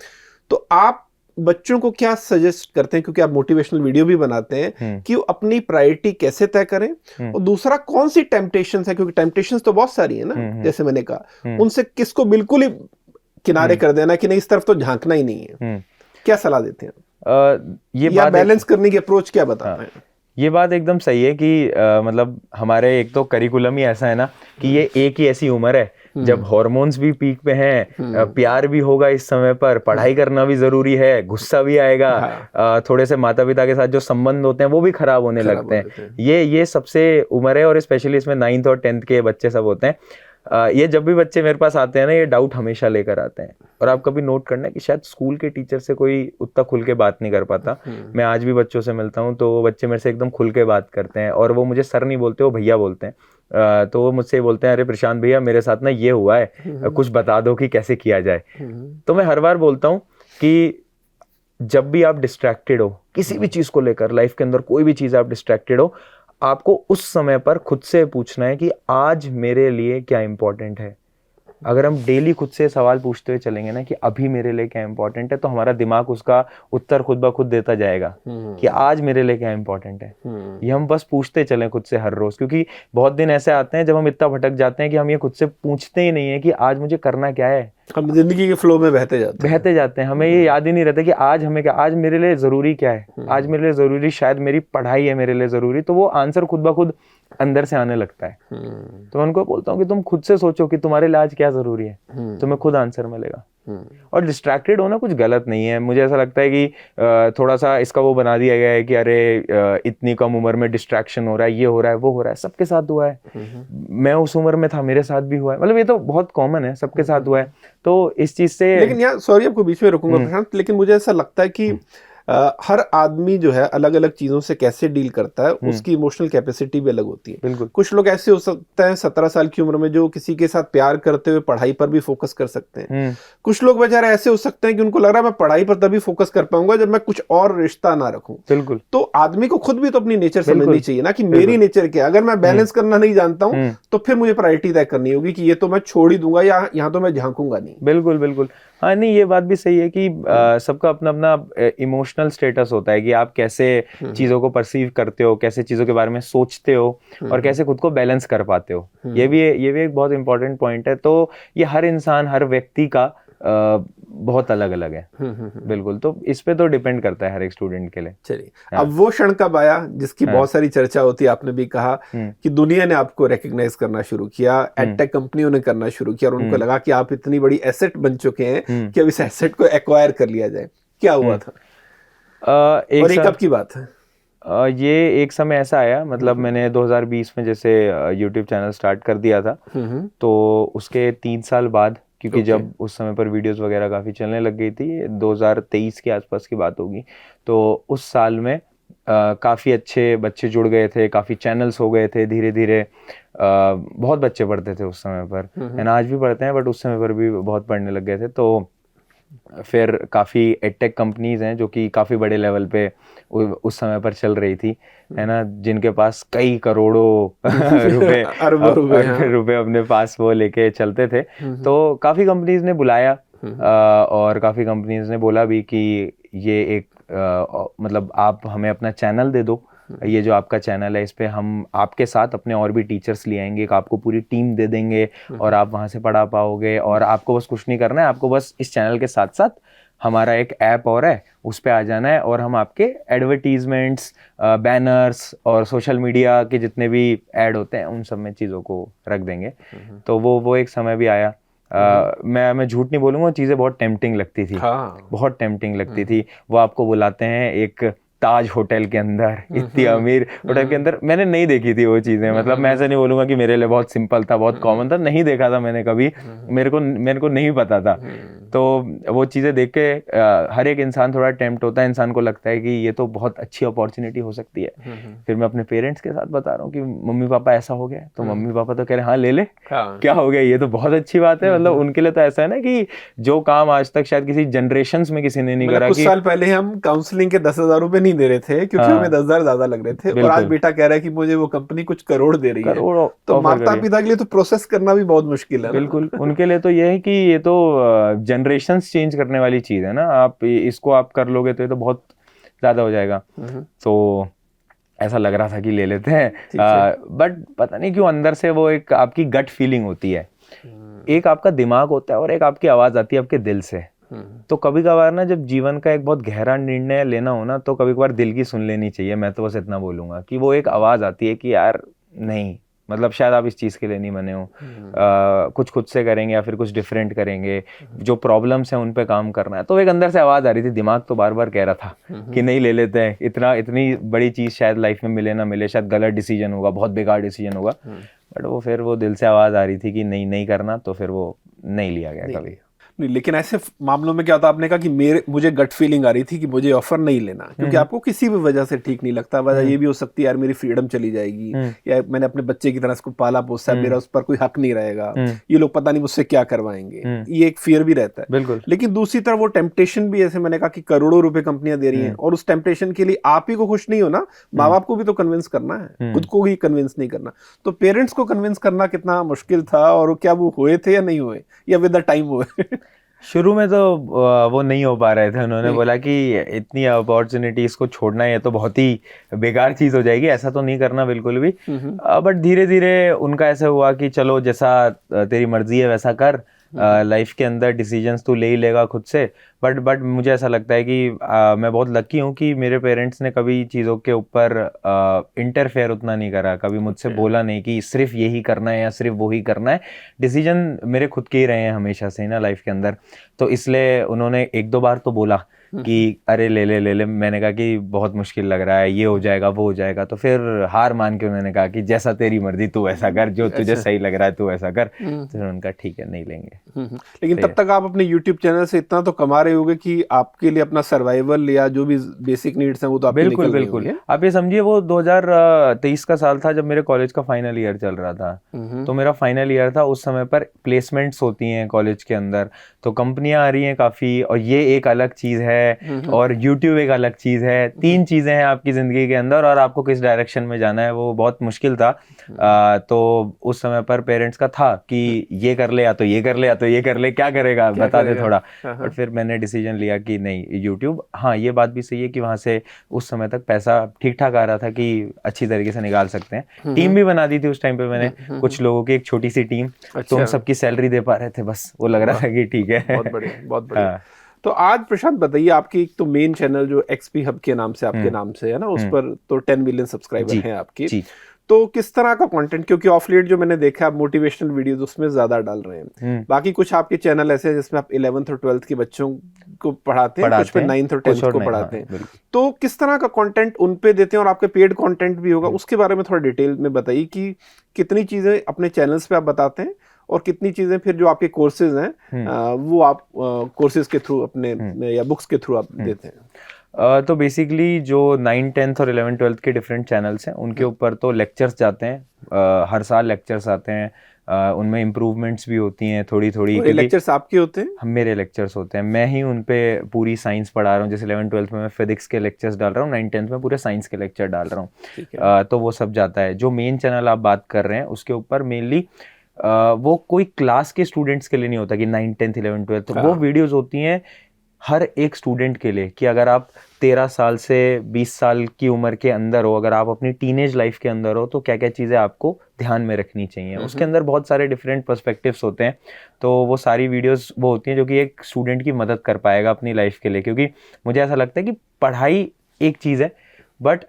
तो आप बच्चों को क्या सजेस्ट करते हैं, क्योंकि आप मोटिवेशनल वीडियो भी बनाते हैं, कि वो अपनी प्रायोरिटी कैसे तय करें, और दूसरा कौन सी टेम्पटेशंस है, क्योंकि टेम्पटेशंस तो बहुत सारी है ना, जैसे मैंने कहा, उनसे किसको बिल्कुल ही किनारे कर देना कि नहीं इस तरफ तो झांकना ही नहीं है, क्या सलाह देते हैं? या बैलेंस करने की अप्रोच क्या बताते हैं? ये बात एकदम सही है कि मतलब हमारे एक तो करिकुलम ही ऐसा है ना कि ये एक ही ऐसी उम्र है जब हार्मोन्स भी पीक पे हैं, प्यार भी होगा इस समय पर, पढ़ाई करना भी जरूरी है, गुस्सा भी आएगा, थोड़े से माता पिता के साथ जो संबंध होते हैं वो भी खराब होने लगते हैं। ये सबसे उम्र है, और स्पेशली इसमें 9th और 10th के बच्चे सब होते हैं। ये जब भी बच्चे मेरे पास आते हैं ना, ये डाउट हमेशा लेकर आते हैं, और आप कभी नोट करना कि शायद स्कूल के टीचर से कोई उतना खुल के बात नहीं कर पाता। मैं आज भी बच्चों से मिलता हूँ तो वो बच्चे मेरे से एकदम खुल के बात करते हैं, और वो मुझे सर नहीं बोलते, वो भैया बोलते हैं। तो वो मुझसे बोलते हैं, अरे प्रशांत भैया मेरे साथ ना ये हुआ है, कुछ बता दो कि कैसे किया जाए। तो मैं हर बार बोलता हूँ कि जब भी आप डिस्ट्रैक्टेड हो किसी भी चीज को लेकर, लाइफ के अंदर कोई भी चीज आप डिस्ट्रैक्टेड हो, आपको उस समय पर खुद से पूछना है कि आज मेरे लिए क्या इंपॉर्टेंट है। अगर हम डेली खुद से सवाल पूछते हुए चलेंगे ना कि अभी मेरे लिए क्या इंपॉर्टेंट है, तो हमारा दिमाग उसका उत्तर खुद ब खुद देता जाएगा कि आज मेरे लिए क्या इंपॉर्टेंट है। ये हम बस पूछते चलें खुद से हर रोज, क्योंकि बहुत दिन ऐसे आते हैं जब हम इतना भटक जाते हैं कि हम ये खुद से पूछते ही नहीं है कि आज मुझे करना क्या है। हम जिंदगी के फ्लो में बहते जाते हैं, हमें ये याद ही नहीं रहता कि आज हमें क्या, आज मेरे लिए जरूरी क्या है। आज मेरे लिए जरूरी शायद मेरी पढ़ाई है मेरे लिए जरूरी, तो वो आंसर खुद ब खुद अंदर से आने लगता है। तो मैं उनको बोलता हूँ कि तुम खुद से सोचो कि तुम्हारे लिए आज क्या जरूरी है, तुम्हें खुद आंसर मिलेगा। और डिस्ट्रैक्टेड होना कुछ गलत नहीं है। मुझे ऐसा लगता है कि थोड़ा सा इसका वो बना दिया गया है कि अरे इतनी कम उम्र में डिस्ट्रैक्शन हो रहा है, ये हो रहा है, वो हो रहा है, सबके साथ हुआ है। मैं उस उम्र में था, मेरे साथ भी हुआ है, मतलब ये तो बहुत कॉमन है, सबके साथ हुआ है। तो इस चीज से, लेकिन यार सॉरी आपको बीच में रोकूंगा प्रशांत, लेकिन मुझे ऐसा लगता है कि हर आदमी जो है अलग अलग चीजों से कैसे डील करता है, उसकी इमोशनल कैपेसिटी भी अलग होती है। बिल्कुल। कुछ लोग ऐसे हो सकते हैं 17 साल की उम्र में जो किसी के साथ प्यार करते हुए पढ़ाई पर भी फोकस कर सकते हैं। कुछ लोग बेचारे ऐसे हो सकते हैं कि उनको लग रहा है मैं पढ़ाई पर तभी फोकस कर पाऊंगा जब मैं कुछ और रिश्ता ना रखूं। बिल्कुल। तो आदमी को खुद भी तो अपनी नेचर समझनी चाहिए ना कि मेरी नेचर क्या। अगर मैं बैलेंस करना नहीं जानता हूं तो फिर मुझे प्रायोरिटी तय करनी होगी कि ये तो मैं छोड़ ही दूंगा या यहाँ तो मैं झांकूंगा नहीं। बिल्कुल बिल्कुल। हाँ, नहीं ये बात भी सही है कि सबका अपना अपना इमोशनल स्टेटस होता है कि आप कैसे चीजों को परसीव करते हो, कैसे चीजों के बारे में सोचते हो, और कैसे खुद को बैलेंस कर पाते हो। ये भी एक बहुत इंपॉर्टेंट पॉइंट है। तो ये हर इंसान, हर व्यक्ति का बहुत अलग अलग है। बिल्कुल। तो इस पे तो डिपेंड करता है हर एक स्टूडेंट के लिए। चलिए, अब वो क्षण कब आया जिसकी बहुत सारी चर्चा होती है, आपने भी कहा कि दुनिया ने आपको रिकॉग्नाइज करना शुरू किया, एडटेक कंपनियों ने करना शुरू किया, और उनको लगा कि आप इतनी बड़ी एसेट बन चुके हैं कि अब इस एसेट को एक्वायर कर लिया जाए। क्या हुआ था और ये कब की बात है? ये एक समय ऐसा आया, मतलब मैंने 2020 में जैसे YouTube चैनल स्टार्ट कर दिया था, तो उसके 3 साल बाद, क्योंकि जब उस समय पर वीडियोस वगैरह काफ़ी चलने लग गई थी, 2023 के आसपास की बात होगी, तो उस साल में काफ़ी अच्छे बच्चे जुड़ गए थे, काफ़ी चैनल्स हो गए थे धीरे धीरे। बहुत बच्चे पढ़ते थे उस समय पर, एंड आज भी पढ़ते हैं, बट उस समय पर भी बहुत पढ़ने लग गए थे। तो फिर काफ़ी एडटेक कंपनीज हैं जो कि काफ़ी बड़े लेवल पे उस समय पर चल रही थी, है ना, जिनके पास कई करोड़ों रुपए अपने पास वो लेके चलते थे। तो काफ़ी कंपनीज ने बुलाया, और काफ़ी कंपनीज ने बोला भी कि ये एक मतलब आप हमें अपना चैनल दे दो, ये जो आपका चैनल है इस पे हम आपके साथ अपने और भी टीचर्स ले आएंगे, आपको पूरी टीम दे देंगे और आप वहाँ से पढ़ा पाओगे, और आपको बस कुछ नहीं करना है, आपको बस इस चैनल के साथ साथ हमारा एक ऐप और है, उस पे आ जाना है, और हम आपके एडवर्टीजमेंट्स, बैनर्स और सोशल मीडिया के जितने भी ऐड होते हैं उन सब में चीज़ों को रख देंगे। तो वो एक समय भी आया। मैं झूठ नहीं बोलूंगा, चीजें बहुत टेम्पटिंग लगती थी। बहुत टेम्पटिंग लगती थी। वो आपको बुलाते हैं एक ताज होटल के अंदर, इतनी अमीर होटल के अंदर, मैंने नहीं देखी थी वो चीज़ें। मतलब मैं ऐसा नहीं बोलूँगा कि मेरे लिए बहुत सिंपल था, बहुत कॉमन था, नहीं देखा था मैंने कभी, मेरे को नहीं पता था। तो वो चीज़ें देख के हर एक इंसान थोड़ा टेम्प्ट होता है, इंसान को लगता है कि ये तो बहुत अच्छी अपॉर्चुनिटी हो सकती है। फिर मैं अपने पेरेंट्स के साथ बता रहा हूँ कि मम्मी पापा ऐसा हो गया, तो मम्मी पापा तो कह रहे हाँ ले ले, क्या हो गया, ये तो बहुत अच्छी बात है। मतलब उनके लिए तो ऐसा है ना कि जो काम आज तक शायद किसी जनरेशंस में किसी ने नहीं करा। कुछ साल पहले हम काउंसलिंग के 10,000 रुपए नहीं दे रहे थे क्योंकि हमें 10,000 ज्यादा लग रहे थे, और आज बेटा कह रहा है कि मुझे वो कंपनी कुछ करोड़ दे रही है, तो माता पिता के लिए तो प्रोसेस करना भी बहुत मुश्किल है। बिल्कुल, उनके लिए तो ये है कि ये तो जनरेशंस चेंज करने वाली चीज है ना, आप इसको आप कर लोगे तो ये तो बहुत ज्यादा हो जाएगा। तो ऐसा लग रहा था कि ले लेते हैं, बट पता नहीं क्यों अंदर से वो एक आपकी गट फीलिंग होती है, एक आपका दिमाग होता है और एक आपकी आवाज आती है आपके दिल से। तो कभी कभार ना जब जीवन का एक बहुत गहरा निर्णय लेना हो ना, तो कभी कभार दिल की सुन लेनी चाहिए। मैं तो बस इतना बोलूंगा कि वो एक आवाज आती है कि यार नहीं, मतलब शायद आप इस चीज के लिए नहीं बने हो, कुछ खुद से करेंगे या फिर कुछ डिफरेंट करेंगे, जो प्रॉब्लम्स हैं उन पे काम करना है। तो एक अंदर से आवाज आ रही थी, दिमाग तो बार बार कह रहा था कि नहीं ले लेते हैं, इतनी बड़ी चीज शायद लाइफ में मिले ना मिले, शायद गलत डिसीजन होगा, बहुत बेकार डिसीजन होगा, बट वो फिर वो दिल से आवाज आ रही थी कि नहीं करना, तो फिर वो नहीं लिया गया कभी। नहीं, लेकिन ऐसे मामलों में क्या होता, आपने कहा कि मुझे गट फीलिंग आ रही थी कि मुझे ऑफर नहीं लेना, क्योंकि आपको किसी भी वजह से ठीक नहीं लगता। वजह ये भी हो सकती है यार मेरी फ्रीडम चली जाएगी, या मैंने अपने बच्चे की तरह इसको पाला पोसा, मेरा उस पर कोई हक नहीं रहेगा, ये लोग पता नहीं मुझसे क्या करवाएंगे, ये एक फियर भी रहता है। बिल्कुल। लेकिन दूसरी तरफ वो टेम्पटेशन भी, जैसे मैंने कहा कि करोड़ों रुपए कंपनियां दे रही हैं, और उस टेम्पटेशन के लिए आप ही को खुश नहीं होना, माँ बाप को भी तो कन्विंस करना है, खुद को ही कन्विंस नहीं करना। तो पेरेंट्स को कन्विंस करना कितना मुश्किल था, और क्या वो हुए थे या नहीं हुए, या विद द टाइम हुए? शुरू में तो वो नहीं हो पा रहे थे, उन्होंने बोला कि इतनी अपॉर्चुनिटीज को छोड़ना है तो बहुत ही बेकार चीज हो जाएगी, ऐसा तो नहीं करना बिल्कुल भी। बट धीरे धीरे उनका ऐसा हुआ कि चलो जैसा तेरी मर्जी है वैसा कर, लाइफ के अंदर डिसीजंस तू ले ही लेगा खुद से। बट मुझे ऐसा लगता है कि मैं बहुत लकी हूँ कि मेरे पेरेंट्स ने कभी चीज़ों के ऊपर इंटरफेयर उतना नहीं करा, कभी मुझसे बोला नहीं कि सिर्फ यही करना है या सिर्फ वो ही करना है। डिसीजन मेरे खुद के ही रहे हैं हमेशा से ही ना लाइफ के अंदर, तो इसलिए उन्होंने एक दो बार तो बोला कि अरे ले ले। मैंने कहा कि बहुत मुश्किल लग रहा है, ये हो जाएगा वो हो जाएगा, तो फिर हार मान के उन्होंने कहा कि जैसा तेरी मर्जी तू ऐसा कर, जो तुझे सही लग रहा है तू ऐसा कर। तो फिर उनका ठीक है नहीं लेंगे। लेकिन तब तक आप अपने YouTube चैनल से इतना तो कमा रहे होगे कि आपके लिए अपना सर्वाइवल या जो भी बेसिक नीड्स हैं वो तो आपके निकल रही होंगी। आप ये समझिए वो 2023 का साल था जब मेरे कॉलेज का फाइनल ईयर चल रहा था। तो मेरा फाइनल ईयर था, उस समय पर प्लेसमेंट्स होती हैं कॉलेज के अंदर, तो कंपनियां आ रही हैं काफी, और ये एक अलग चीज है और YouTube एक अलग चीज है। 3 चीजें हैं आपकी जिंदगी के अंदर, और आपको किस डायरेक्शन में जाना है वो बहुत मुश्किल था। तो उस समय पर पेरेंट्स का था कि ये कर ले या तो ये कर ले या तो ये कर ले, क्या करेगा बता दे थोड़ा। बट फिर मैंने डिसीजन लिया कि नहीं YouTube। हाँ ये बात भी सही है कि वहां से उस समय तक पैसा ठीक ठाक आ रहा था कि अच्छी तरीके से निकाल सकते हैं। टीम भी बना दी थी उस टाइम पे मैंने, कुछ लोगों की एक छोटी सी टीम, तो हम सबकी सैलरी दे पा रहे थे, बस वो लग रहा था कि ठीक है। बहुत बढ़िया, बहुत बढ़िया। तो आज प्रशांत बताइए, आपकी एक तो मेन चैनल जो XP हब के नाम से आपके नाम से है ना, उस पर तो 10 मिलियन सब्सक्राइबर हैं आपके। तो किस तरह का कंटेंट, क्योंकि ऑफ लेट जो मैंने देखा आप मोटिवेशनल वीडियोस उसमें ज्यादा डाल रहे हैं, बाकी कुछ आपके चैनल ऐसे हैं जिसमें आप 11th और 12th के बच्चों को पढ़ाते हैं, कुछ पे 9th और 10th को पढ़ाते हैं। तो किस तरह का कंटेंट उन पे देते हैं, और आपके पेड कंटेंट भी होगा, उसके बारे में थोड़ा डिटेल में बताइए कि कितनी चीजें अपने चैनल्स पे आप बताते हैं और कितनी चीजें फिर जो आपके कोर्सेज हैं वो आप कोर्सेज के थ्रू अपने या बुक्स के थ्रू आप देते हैं। तो बेसिकली जो 9th 10th और 11th 12th के डिफरेंट चैनल्स हैं उनके ऊपर तो लेक्चर्स जाते हैं, हर साल लेक्चर्स आते हैं, उनमें इम्प्रूवमेंट्स भी होती हैं थोड़ी थोड़ी। लेक्चर्स आपके होते हैं? मेरे लेक्चर्स होते हैं, मैं ही उन पे पूरी साइंस पढ़ा रहा हूँ। जैसे 11th 12th में मैं फिजिक्स के लेक्चर्स डाल रहा हूँ, 9th 10th में पूरे साइंस के लेक्चर डाल रहा हूँ। तो वो सब जाता है। जो मेन चैनल आप बात कर रहे हैं उसके ऊपर मेनली वो कोई क्लास के स्टूडेंट्स के लिए नहीं होता कि 9th 10th 11th 12th, वो वीडियोज होती हैं हर एक स्टूडेंट के लिए कि अगर आप 13 साल से 20 साल की उम्र के अंदर हो, अगर आप अपनी टीनेज लाइफ के अंदर हो, तो क्या क्या चीज़ें आपको ध्यान में रखनी चाहिए। उसके अंदर बहुत सारे डिफरेंट पर्सपेक्टिव्स होते हैं, तो वो सारी वीडियोस वो होती हैं जो कि एक स्टूडेंट की मदद कर पाएगा अपनी लाइफ के लिए। क्योंकि मुझे ऐसा लगता है कि पढ़ाई एक चीज़ है, बट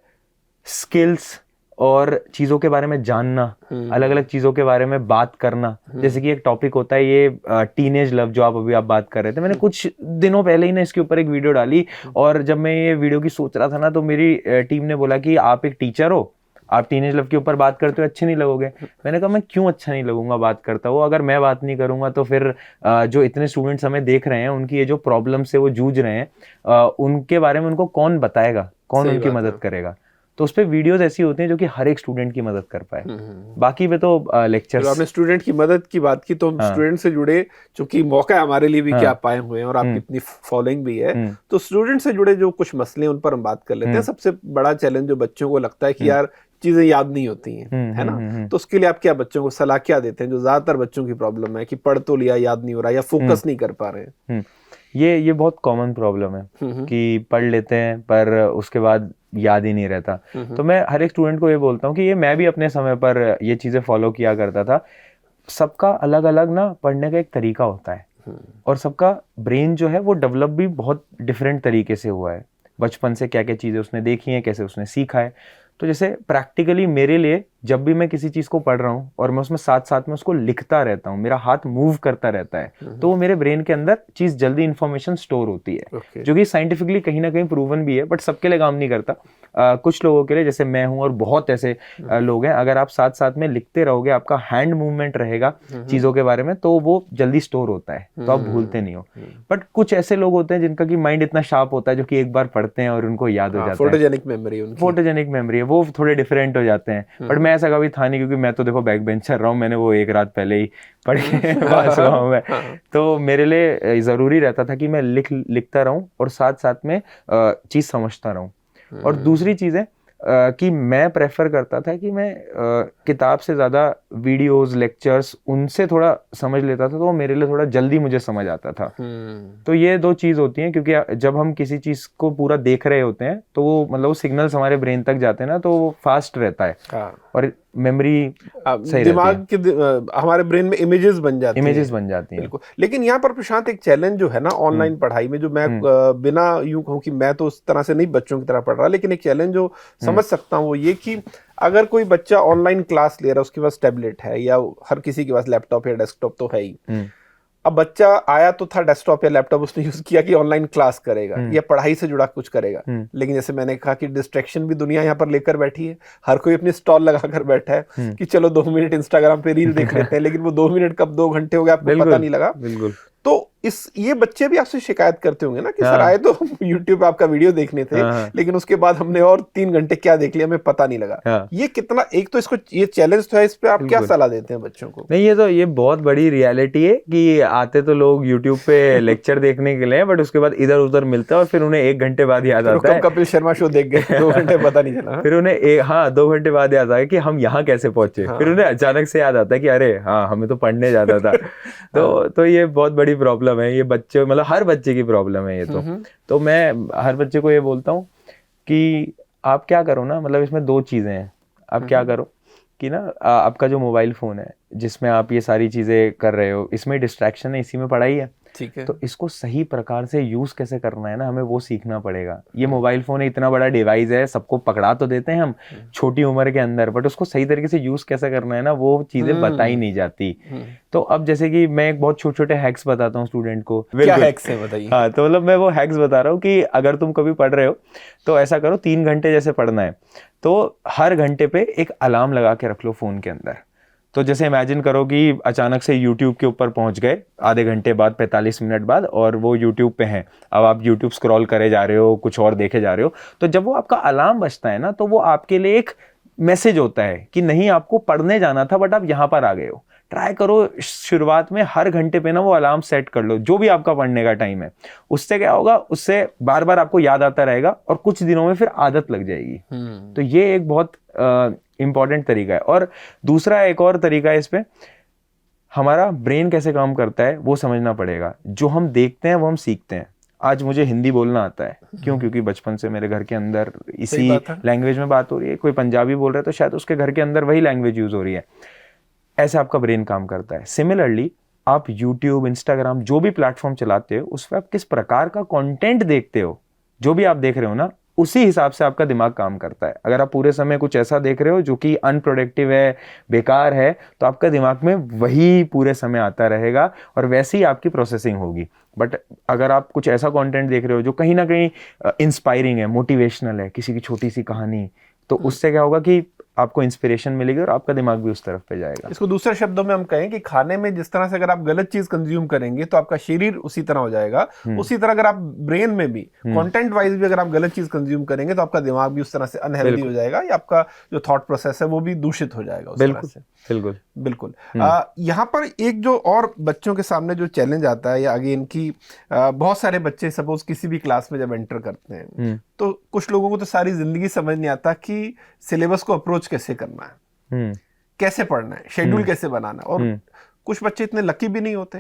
स्किल्स और चीज़ों के बारे में जानना, अलग अलग चीज़ों के बारे में बात करना। जैसे कि एक टॉपिक होता है ये टीनेज लव, जो आप बात कर रहे थे। मैंने कुछ दिनों पहले ही ना इसके ऊपर एक वीडियो डाली, और जब मैं ये वीडियो की सोच रहा था ना, तो मेरी टीम ने बोला कि आप एक टीचर हो, आप टीनेज लव के ऊपर बात करते हो, अच्छे नहीं लगोगे। मैंने कहा मैं क्यों अच्छा नहीं लगूंगा बात करता हूँ? अगर मैं बात नहीं करूंगा तो फिर जो इतने स्टूडेंट्स हमें देख रहे हैं, उनकी ये जो प्रॉब्लम से वो जूझ रहे हैं, उनके बारे में उनको कौन बताएगा, कौन उनकी मदद करेगा? तो उस पे वीडियोस ऐसी होती हैं जो कि हर एक स्टूडेंट की मदद कर पाए। बाकी पे तो लेक्चर्स। आपने स्टूडेंट की मदद की बात की, तो हम स्टूडेंट से जुड़े, चूंकि मौका है हमारे लिए भी कि आप आए हुए हैं और आपकी इतनी फॉलोइंग भी है, तो स्टूडेंट से जुड़े जो कुछ मसले उन पर हम बात कर लेते हैं। सबसे बड़ा चैलेंज जो बच्चों को लगता है कि यार चीजें याद नहीं होती हैं, है ना? तो उसके लिए आप क्या बच्चों को सलाह क्या देते हैं? जो ज्यादातर बच्चों की प्रॉब्लम है कि पढ़ तो लिया, याद नहीं हो रहा, या फोकस नहीं कर पा रहे हैं। ये बहुत कॉमन प्रॉब्लम है कि पढ़ लेते हैं पर उसके बाद याद ही नहीं रहता। तो मैं हर एक स्टूडेंट को ये बोलता हूँ कि ये मैं भी अपने समय पर ये चीजें फॉलो किया करता था। सबका अलग अलग ना पढ़ने का एक तरीका होता है, और सबका ब्रेन जो है वो डेवलप भी बहुत डिफरेंट तरीके से हुआ है। बचपन से क्या क्या चीजें उसने देखी हैं, कैसे उसने सीखा है। तो जैसे प्रैक्टिकली मेरे लिए जब भी मैं किसी चीज को पढ़ रहा हूँ और मैं उसमें साथ साथ में उसको लिखता रहता हूँ, मेरा हाथ मूव करता रहता है, तो वो मेरे ब्रेन के अंदर चीज जल्दी इंफॉर्मेशन स्टोर होती है। जो कि साइंटिफिकली कहीं ना कहीं प्रूवन भी है, बट सबके लिए काम नहीं करता। कुछ लोगों के लिए, जैसे मैं हूं और बहुत ऐसे लोग हैं, अगर आप साथ साथ में लिखते रहोगे, आपका हैंड मूवमेंट रहेगा चीजों के बारे में, तो वो जल्दी स्टोर होता है, तो आप भूलते नहीं हो। बट कुछ ऐसे लोग होते हैं जिनका कि माइंड इतना शार्प होता है जो कि एक बार पढ़ते हैं और उनको याद हो जाता है। फोटोजेनिक मेमोरी है, वो थोड़े डिफरेंट हो जाते हैं। बट मैं ऐसा कभी था नहीं, क्योंकि मैं तो देखो बैक बेंचर रहा हूँ, मैंने वो एक रात पहले ही पढ़ के पास हुआ हूं मैं। तो मेरे लिए जरूरी रहता था कि मैं लिखता रहूं और साथ साथ में चीज समझता रहूं। और दूसरी चीज है कि मैं प्रेफर करता था कि मैं किताब से ज़्यादा वीडियोस, लेक्चर्स, उनसे थोड़ा समझ लेता था, तो वो मेरे लिए थोड़ा जल्दी मुझे समझ आता था। तो ये दो चीज़ होती हैं, क्योंकि जब हम किसी चीज़ को पूरा देख रहे होते हैं तो वो मतलब वो सिग्नल्स हमारे ब्रेन तक जाते हैं ना, तो वो फास्ट रहता है और मेमोरी सही दिमाग के हमारे ब्रेन में इमेजेस बन जाती हैं। बिल्कुल। लेकिन यहाँ पर प्रशांत एक चैलेंज जो है ना ऑनलाइन पढ़ाई में, जो मैं बिना यूं कहूं कि मैं तो उस तरह से नहीं बच्चों की तरह पढ़ रहा, लेकिन एक चैलेंज जो समझ सकता हूँ वो ये कि अगर कोई बच्चा ऑनलाइन क्लास ले रहा है, उसके पास टैबलेट है या हर किसी के पास लैपटॉप या डेस्कटॉप तो है ही। अब बच्चा आया तो था डेस्कटॉप या लैपटॉप, उसने यूज किया कि ऑनलाइन क्लास करेगा या पढ़ाई से जुड़ा कुछ करेगा, लेकिन जैसे मैंने कहा कि डिस्ट्रैक्शन भी दुनिया यहाँ पर लेकर बैठी है। हर कोई अपनी स्टॉल लगाकर बैठा है कि चलो 2 मिनट इंस्टाग्राम पे रील देख लेते हैं, लेकिन वो 2 मिनट कब 2 घंटे हो गए आपको पता नहीं लगा। तो ये बच्चे भी आपसे शिकायत करते होंगे ना कि सर आए तो YouTube पे आपका वीडियो देखने थे, लेकिन उसके बाद हमने और 3 घंटे क्या देख लिया, हमें पता नहीं लगा। ये कितना, एक तो इसको ये चैलेंज तो है, इस पे आप क्या सलाह देते हैं बच्चों को? नहीं, ये बहुत बड़ी रियलिटी है कि आते तो लोग YouTube पे लेक्चर देखने के लिए, बट उसके बाद इधर उधर मिलता है और फिर उन्हें 1 घंटे बाद याद आता है। कपिल शर्मा शो देख गए 2 घंटे पता नहीं चला। फिर उन्हें 2 घंटे बाद याद आया कि हम यहाँ कैसे पहुंचे। फिर उन्हें अचानक से याद आता है कि अरे हाँ, हमें तो पढ़ने जाना था। तो ये बहुत बड़ी प्रॉब्लम है, ये बच्चे, मतलब हर बच्चे की प्रॉब्लम है ये तो मैं हर बच्चे को ये बोलता हूँ कि आप क्या करो ना, मतलब इसमें 2 चीजें हैं। आप क्या करो कि ना आपका जो मोबाइल फोन है जिसमें आप ये सारी चीजें कर रहे हो, इसमें डिस्ट्रैक्शन है, इसी में पढ़ाई है, ठीक है। तो इसको सही प्रकार से यूज कैसे करना है ना, हमें वो सीखना पड़ेगा। ये मोबाइल फोन इतना बड़ा डिवाइस है, सबको पकड़ा तो देते हैं हम छोटी उम्र के अंदर, बट उसको सही तरीके से यूज कैसे करना है ना, वो चीजें बताई नहीं जाती। तो अब जैसे कि मैं एक बहुत छोटे छोटे हैक्स बताता हूँ स्टूडेंट को। क्या हैक्स है बताइए? हाँ, तो मतलब मैं वो हैक्स बता रहा हूँ कि अगर तुम कभी पढ़ रहे हो तो ऐसा करो, 3 घंटे जैसे पढ़ना है तो हर घंटे पे एक अलार्म लगा के रख लो फोन के अंदर। तो जैसे इमेजिन करो कि अचानक से YouTube के ऊपर पहुंच गए आधे घंटे बाद, 45 मिनट बाद, और वो YouTube पे हैं। अब आप YouTube स्क्रॉल करे जा रहे हो, कुछ और देखे जा रहे हो, तो जब वो आपका अलार्म बजता है ना, तो वो आपके लिए एक मैसेज होता है कि नहीं, आपको पढ़ने जाना था बट आप यहाँ पर आ गए हो। ट्राई करो शुरुआत में हर घंटे पे ना वो अलार्म सेट कर लो, जो भी आपका पढ़ने का टाइम है। उससे क्या होगा, उससे बार बार आपको याद आता रहेगा और कुछ दिनों में फिर आदत लग जाएगी। तो ये एक बहुत इंपॉर्टेंट तरीका है। और दूसरा एक और तरीका है इस पे, हमारा ब्रेन कैसे काम करता है वो समझना पड़ेगा। जो हम देखते हैं वो हम सीखते हैं। आज मुझे हिंदी बोलना आता है, क्यों? क्योंकि बचपन से मेरे घर के अंदर इसी लैंग्वेज में बात हो रही है। कोई पंजाबी बोल रहा है तो शायद उसके घर के अंदर वही लैंग्वेज यूज हो रही है। ऐसे आपका ब्रेन काम करता है। सिमिलरली आप यूट्यूब, इंस्टाग्राम, जो भी प्लेटफॉर्म चलाते हो, उस पर आप किस प्रकार का कंटेंट देखते हो, जो भी आप देख रहे हो ना, उसी हिसाब से आपका दिमाग काम करता है। अगर आप पूरे समय कुछ ऐसा देख रहे हो जो कि अनप्रोडक्टिव है, बेकार है, तो आपका दिमाग में वही पूरे समय आता रहेगा और वैसे ही आपकी प्रोसेसिंग होगी। बट अगर आप कुछ ऐसा कंटेंट देख रहे हो जो कहीं ना कहीं इंस्पायरिंग है, मोटिवेशनल है, किसी की छोटी सी कहानी, तो उससे क्या होगा कि आपको इंस्पिरेशन मिलेगी और आपका दिमाग भी उस तरफ पे जाएगा। इसको दूसरे शब्दों में हम कहें कि खाने में जिस तरह से अगर आप गलत चीज कंज्यूम करेंगे तो आपका शरीर उसी तरह हो जाएगा, उसी तरह अगर आप ब्रेन में भी कंटेंट वाइज भी अगर आप गलत चीज कंज्यूम करेंगे तो आपका दिमाग भी उस तरह से अनहेल्दी हो जाएगा, या आपका जो थॉट प्रोसेस है वो भी दूषित हो जाएगा उस तरह से। बिल्कुल बिल्कुल। यहाँ पर एक जो और बच्चों के सामने जो चैलेंज आता है, या अगेन की बहुत सारे बच्चे सपोज किसी भी क्लास में जब एंटर करते हैं तो कुछ लोगों को तो सारी जिंदगी समझ नहीं आता कि सिलेबस को अप्रोच कैसे करना है, कैसे पढ़ना है, शेड्यूल कैसे बनाना। और कुछ बच्चे इतने लकी भी नहीं होते।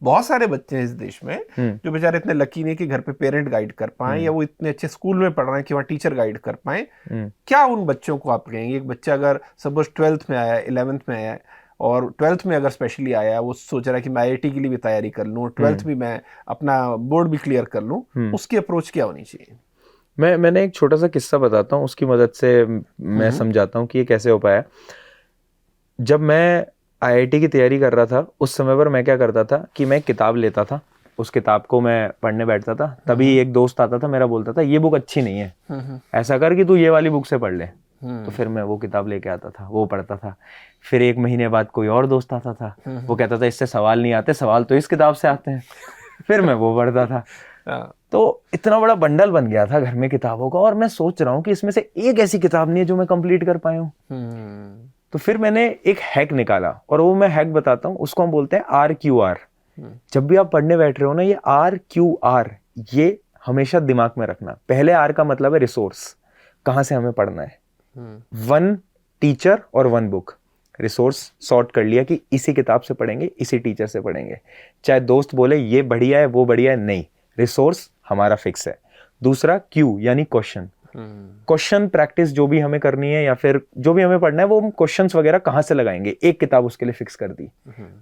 बहुत सारे बच्चे हैं इस देश में जो बेचारे इतने लकी नहीं कि घर पे पेरेंट गाइड कर पाए, या वो इतने अच्छे स्कूल में पढ़ रहे हैं कि वहाँ टीचर गाइड कर पाए। क्या उन बच्चों को आप कहेंगे? एक बच्चा अगर सपोज 12th में आया, 11th में आया, और 12th में अगर स्पेशली आया, वो सोच रहा है कि मैं IIT के लिए भी तैयारी कर लूँ, 12th भी मैं अपना बोर्ड भी क्लियर कर लूँ, उसकी अप्रोच क्या होनी चाहिए? मैंने एक छोटा सा किस्सा बताता हूँ, उसकी मदद से मैं समझाता हूँ कि ये कैसे हो पाया। जब मैं IIT की तैयारी कर रहा था उस समय पर मैं क्या करता था कि मैं किताब लेता था, उस किताब को मैं पढ़ने बैठता था। तभी एक दोस्त आता था मेरा, बोलता था ये बुक अच्छी नहीं है, ऐसा कर कि तू ये वाली बुक से पढ़ ले। तो फिर मैं वो किताब लेके आता था, वो पढ़ता था। फिर एक महीने बाद कोई और दोस्त आता था, वो कहता था इससे सवाल नहीं आते, सवाल तो इस किताब से आते हैं। फिर मैं वो पढ़ता था। तो इतना बड़ा बंडल बन गया था घर में किताबों का, और मैं सोच रहा हूँ कि इसमें से एक ऐसी किताब नहीं है जो मैं कंप्लीट कर पाया हूँ। तो फिर मैंने एक हैक निकाला, और वो मैं हैक बताता हूँ, उसको हम बोलते हैं RQR। जब भी आप पढ़ने बैठ रहे हो ना, ये RQR ये हमेशा दिमाग में रखना। पहले R का मतलब है रिसोर्स, कहाँ से हमें पढ़ना है। 1 टीचर और 1 बुक। रिसोर्स सॉर्ट कर लिया कि इसी किताब से पढ़ेंगे, इसी टीचर से पढ़ेंगे। चाहे दोस्त बोले ये बढ़िया है, वो बढ़िया है, नहीं, रिसोर्स हमारा फिक्स है। दूसरा Q यानी क्वेश्चन। क्वेश्चन प्रैक्टिस जो भी हमें करनी है, या फिर जो भी हमें पढ़ना है, वो हम क्वेश्चंस वगैरह कहाँ से लगाएंगे, एक किताब उसके लिए फिक्स कर दी।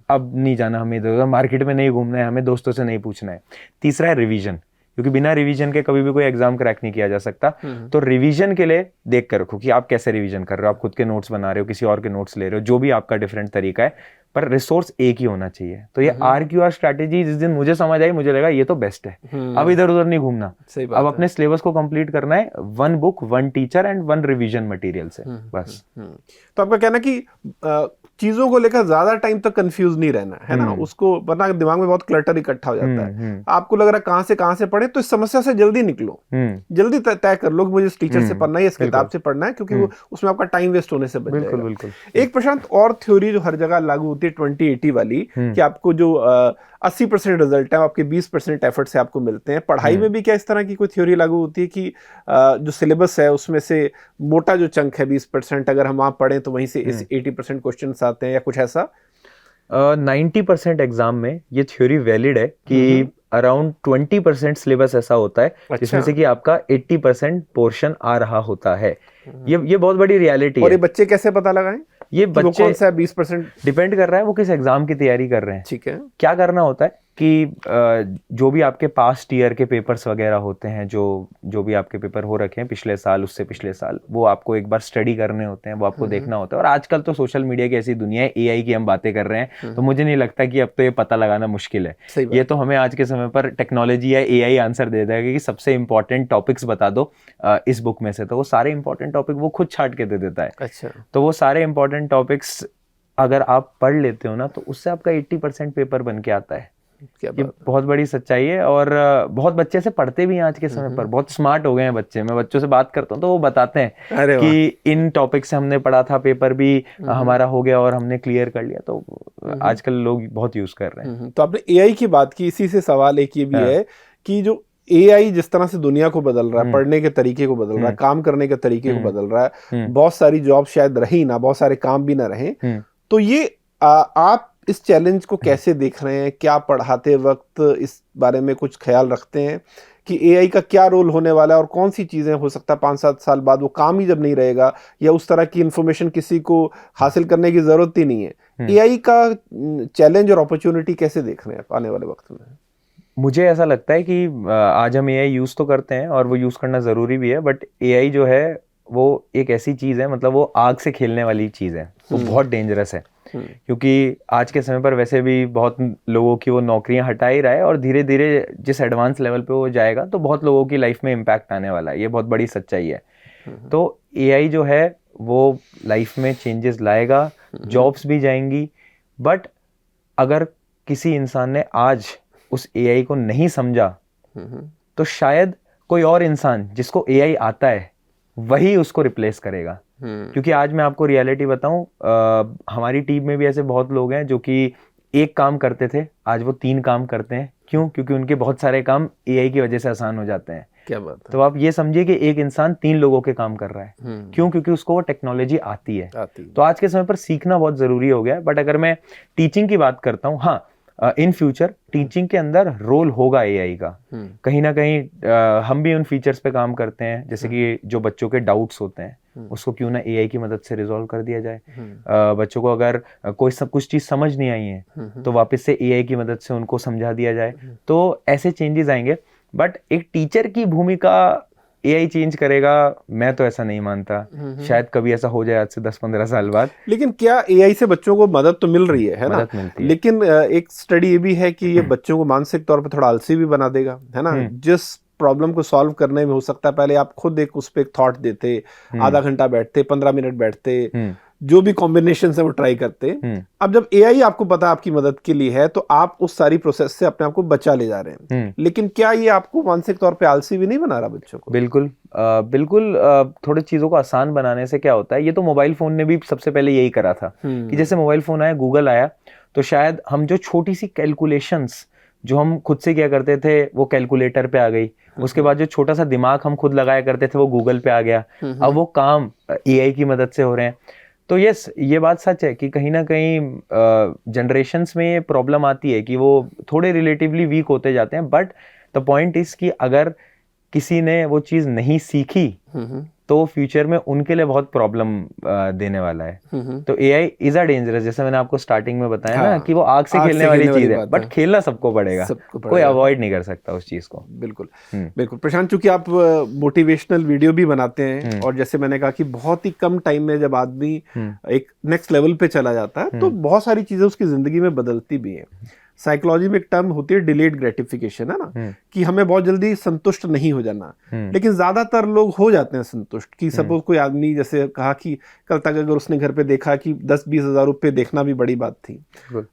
अब नहीं जाना हमें इधर उधर, मार्केट में नहीं घूमना है, हमें दोस्तों से नहीं पूछना है। तीसरा है रिवीजन, क्योंकि बिना रिवीजन के कभी भी कोई एग्जाम क्रैक नहीं किया जा सकता। तो रिवीजन के लिए देख कर रखो कि आप कैसे रिवीजन कर रहे हो, आप खुद के नोट्स बना रहे हो, किसी और के नोट्स ले रहे हो, जो भी आपका डिफरेंट तरीका है, पर रिसोर्स एक ही होना चाहिए। तो ये RQR स्ट्रैटेजी जिस दिन मुझे समझ आई, मुझे लगा ये तो बेस्ट है। अब इधर उधर नहीं घूमना, अब अपने सिलेबस को कंप्लीट करना है 1 book, 1 teacher and 1 revision material से, बस। तो आपका कहना कि चीजों को लेकर ज्यादा टाइम तक कंफ्यूज नहीं रहना है ना, उसको, वरना दिमाग में बहुत क्लटर इकट्ठा हो जाता है। आपको लग रहा है कहां से पढ़े, तो इस समस्या से जल्दी निकलो, जल्दी तय कर लो कि मुझे इस टीचर से पढ़ना है, इस किताब से पढ़ना है, क्योंकि वो उसमें आपका टाइम वेस्ट होने से बच जाएगा। बिल्कुल। एक प्रशांत और थ्योरी जो हर जगह लागू होती है 20-80 वाली, कि आपको जो 80% रिजल्ट है आपके 20% एफर्ट से आपको मिलते हैं। पढ़ाई में भी क्या इस तरह की कोई थ्योरी लागू होती है कि जो सिलेबस है उसमें से मोटा जो चंक है 20%, अगर हम वहां पढ़ें तो वहीं से 80% क्वेश्चन आते हैं, या कुछ ऐसा? 90% एग्जाम में ये थ्योरी वैलिड है कि अराउंड 20% सिलेबस ऐसा होता है जिसमें से कि आपका 80% पोर्शन आ रहा होता है। ये बहुत बड़ी रियलिटी है। और ये बच्चे कैसे पता लगाएं? ये बच्चे कौन सा 20% डिपेंड कर रहा है वो किस एग्जाम की तैयारी कर रहे हैं। ठीक है। क्या करना होता है कि जो भी आपके पास्ट ईयर के पेपर्स वगैरह होते हैं, जो भी आपके पेपर हो रखे हैं पिछले साल, उससे पिछले साल, वो आपको एक बार स्टडी करने होते हैं, वो आपको देखना होता है। और आजकल तो सोशल मीडिया की ऐसी दुनिया है, AI की हम बातें कर रहे हैं, तो मुझे नहीं लगता कि अब तो ये पता लगाना मुश्किल है। ये तो हमें आज के समय पर टेक्नोलॉजी या AI आंसर दे देगा कि सबसे इंपॉर्टेंट टॉपिक्स बता दो इस बुक में से, तो वो सारे इंपॉर्टेंट टॉपिक वो खुद छाट के दे देता है। अच्छा। तो वो सारे इंपॉर्टेंट टॉपिक्स अगर आप पढ़ लेते हो ना, तो उससे आपका 80% पेपर बन के आता है। ये बहुत बड़ी सच्चाई है, और बहुत बच्चे से पढ़ते भी हैं आज के समय पर, बहुत स्मार्ट हो गए हैं बच्चे। मैं बच्चों से बात करता हूँ तो वो बताते हैं कि इन टॉपिक से हमने पढ़ा था, पेपर भी हमारा हो गया और हमने क्लियर कर लिया। तो आजकल लोग बहुत यूज कर रहे हैं। तो आपने AI की बात की, इसी से सवाल एक ये भी है कि जो AI जिस तरह से दुनिया को बदल रहा है, पढ़ने के तरीके को बदल रहा है, काम करने के तरीके को बदल रहा है, बहुत सारी जॉब शायद रही ना, बहुत सारे काम भी ना रहे, तो ये आप इस चैलेंज को कैसे देख रहे हैं? क्या पढ़ाते वक्त इस बारे में कुछ ख्याल रखते हैं कि AI का क्या रोल होने वाला है, और कौन सी चीजें हो सकता है 5-7 साल बाद वो काम ही जब नहीं रहेगा, या उस तरह की इंफॉर्मेशन किसी को हासिल करने की जरूरत ही नहीं है? AI का चैलेंज और अपॉर्चुनिटी कैसे देख रहे हैं आप आने वाले वक्त में? मुझे ऐसा लगता है कि आज हम एआई यूज़ तो करते हैं और वो यूज़ करना ज़रूरी भी है, बट एआई जो है वो एक ऐसी चीज़ है, मतलब वो आग से खेलने वाली चीज़ है, वो बहुत डेंजरस है। क्योंकि आज के समय पर वैसे भी बहुत लोगों की वो नौकरियां हटा ही रहा है, और धीरे धीरे जिस एडवांस लेवल पे वो जाएगा तो बहुत लोगों की लाइफ में इम्पैक्ट आने वाला है, ये बहुत बड़ी सच्चाई है। तो एआई जो है वो लाइफ में चेंजेस लाएगा, जॉब्स भी जाएंगी, बट अगर किसी इंसान ने आज उस एआई को नहीं समझा तो शायद कोई और इंसान जिसको एआई आता है वही उसको रिप्लेस करेगा। क्योंकि आज मैं आपको रियलिटी बताऊं, हमारी टीम में भी ऐसे बहुत लोग हैं जो कि एक काम करते थे, आज वो 3 काम करते हैं। क्यों? क्योंकि उनके बहुत सारे काम एआई की वजह से आसान हो जाते हैं। क्या बात है। तो आप ये समझिए कि एक इंसान 3 लोगों के काम कर रहा है। क्यों? क्योंकि उसको वो टेक्नोलॉजी आती है। तो आज के समय पर सीखना बहुत जरूरी हो गया है। बट अगर मैं टीचिंग की बात करता हूँ, हाँ, इन फ्यूचर टीचिंग के अंदर रोल होगा एआई का। कहीं ना कहीं हम भी उन फीचर्स पे काम करते हैं, जैसे कि जो बच्चों के डाउट्स होते हैं उसको क्यों ना एआई की मदद से रिजॉल्व कर दिया जाए। बच्चों को अगर कुछ चीज समझ नहीं आई है तो वापस से एआई की मदद से उनको समझा दिया जाए। तो ऐसे चेंजेस आएंगे, बट एक टीचर की भूमिका एआई चेंज करेगा, मैं तो ऐसा नहीं मानता। शायद कभी ऐसा हो जाए आज से 10-15 साल बाद। लेकिन क्या एआई से बच्चों को मदद तो मिल रही है ना? लेकिन एक स्टडी ये भी है कि ये बच्चों को मानसिक तौर पर थोड़ा आलसी भी बना देगा, है ना? जिस प्रॉब्लम को सॉल्व करने में हो सकता है पहले आप खुद एक उस पर एक थॉट देते, आधा घंटा बैठते, 15 मिनट बैठते, जो भी कॉम्बिनेशन है वो ट्राई करते। अब जब एआई आपको पता आपकी मदद के लिए है तो आप उस सारी प्रोसेस से अपने आप को बचा ले जा रहे हैं। लेकिन क्या ये आपको मानसिक तौर पे आलसी भी नहीं बना रहा बच्चों को? बिल्कुल बिल्कुल। थोड़ी चीजों को आसान बनाने से क्या होता है, ये तो मोबाइल फोन ने भी सबसे पहले यही करा था कि जैसे मोबाइल फोन आया, गूगल आया, तो शायद हम जो छोटी सी कैलकुलेशंस जो हम खुद से किया करते थे वो कैलकुलेटर पे आ गई। उसके बाद जो छोटा सा दिमाग हम खुद लगाया करते थे वो गूगल पे आ गया। अब वो काम एआई की मदद से हो रहे हैं। तो यस, ये बात सच है कि कहीं ना कहीं जनरेशन्स में ये प्रॉब्लम आती है कि वो थोड़े रिलेटिवली वीक होते जाते हैं। बट द पॉइंट इज कि अगर किसी ने वो चीज नहीं सीखी तो फ्यूचर में उनके लिए बहुत प्रॉब्लम देने वाला है। तो एआई इज अ डेंजरस, जैसे मैंने आपको स्टार्टिंग में बताया ना कि वो आग से खेलने वाली चीज है, बट खेलना सबको पड़ेगा, कोई अवॉइड नहीं कर सकता उस चीज को। बिल्कुल बिल्कुल। प्रशांत, चूंकि आप मोटिवेशनल वीडियो भी बनाते हैं और जैसे मैंने कहा कि बहुत ही कम टाइम में जब आदमी एक नेक्स्ट लेवल पे चला जाता है तो बहुत सारी चीजें उसकी जिंदगी में बदलती भी है। साइकोलॉजी में एक टर्म होती है डिलेड ग्रेटिफिकेशन, है ना, कि हमें बहुत जल्दी संतुष्ट नहीं हो जाना। लेकिन ज्यादातर लोग हो जाते हैं संतुष्ट। कि सपोज कोई आदमी जैसे कहा कि कल तक अगर उसने घर पे देखा कि 10-20 हज़ार रुपये देखना भी बड़ी बात थी,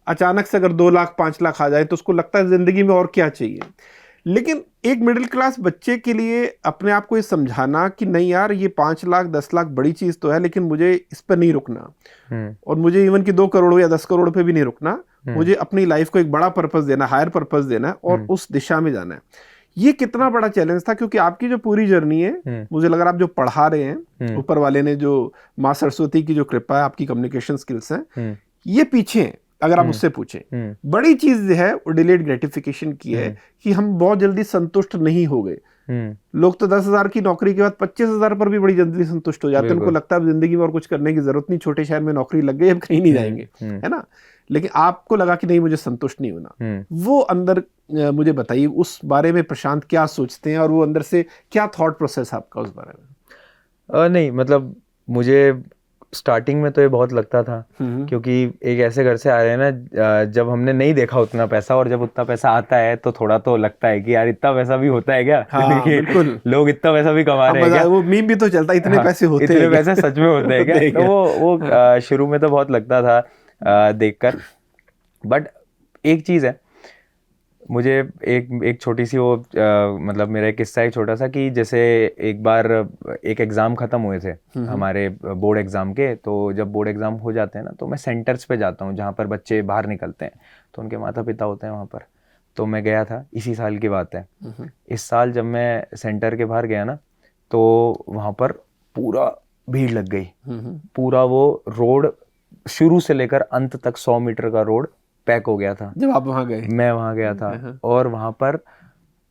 अचानक से अगर 2 लाख 5 लाख आ जाए तो उसको लगता है जिंदगी में और क्या चाहिए। लेकिन एक मिडिल क्लास बच्चे के लिए अपने आप को ये समझाना कि नहीं यार, ये 5 लाख 10 लाख बड़ी चीज तो है, लेकिन मुझे इस पर नहीं रुकना, और मुझे इवन कि 2 करोड़ या 10 करोड़ पे भी नहीं रुकना, मुझे अपनी लाइफ को एक बड़ा पर्पस देना, हायर पर्पस देना और उस दिशा में जाना है। ये कितना बड़ा चैलेंज था, क्योंकि आपकी जो पूरी जर्नी है, मुझे लग रहा है आप जो पढ़ा रहे हैं, ऊपर वाले ने जो माँ सरस्वती की जो कृपा है, आपकी कम्युनिकेशन स्किल्स हैं, ये पीछे अगर आप उससे पूछें, बड़ी चीज है वो डिलेड ग्रेटिफिकेशन की है कि हम बहुत जल्दी संतुष्ट नहीं हो गए। लोग तो 10,000 की नौकरी के बाद 25,000 पर भी बड़ी जल्दी संतुष्ट हो जाते हैं। उनको लगता है जिंदगी में और कुछ करने की जरूरत नहीं, छोटे शहर में नौकरी लग गई, अब कहीं नहीं जाएंगे, है ना। लेकिन आपको लगा कि नहीं, मुझे संतुष्ट नहीं होना। वो अंदर मुझे बताइए उस बारे में प्रशांत क्या सोचते हैं, और वो अंदर से क्या थॉट प्रोसेस आपका उस बारे में? नहीं, मतलब मुझे स्टार्टिंग में तो ये बहुत लगता था, क्योंकि एक ऐसे घर से आ रहे हैं ना जब हमने नहीं देखा उतना पैसा, और जब उतना पैसा आता है तो थोड़ा तो लगता है कि यार इतना पैसा भी होता है क्या। हाँ, बिल्कुल। लोग इतना पैसा भी कमा रहे हैं क्या? वो मीम भी तो चलता है, इतने पैसे होते हैं, इतने पैसे सच में होते हैं क्या? तो वो शुरू में तो बहुत लगता था देखकर। बट एक चीज है, मुझे एक छोटी सी वो मतलब मेरा एक किस्सा है छोटा सा, कि जैसे एक बार एक एग्ज़ाम ख़त्म हुए थे हमारे बोर्ड एग्ज़ाम के। तो जब बोर्ड एग्ज़ाम हो जाते हैं ना, तो मैं सेंटर्स पे जाता हूँ जहाँ पर बच्चे बाहर निकलते हैं, तो उनके माता पिता होते हैं वहाँ पर। तो मैं गया था, इसी साल की बात है। इस साल जब मैं सेंटर के बाहर गया ना, तो वहाँ पर पूरा भीड़ लग गई। पूरा वो रोड शुरू से लेकर अंत तक 100 मीटर का रोड पैक हो गया था। जब आप वहां गए? मैं वहां गया था, और वहां पर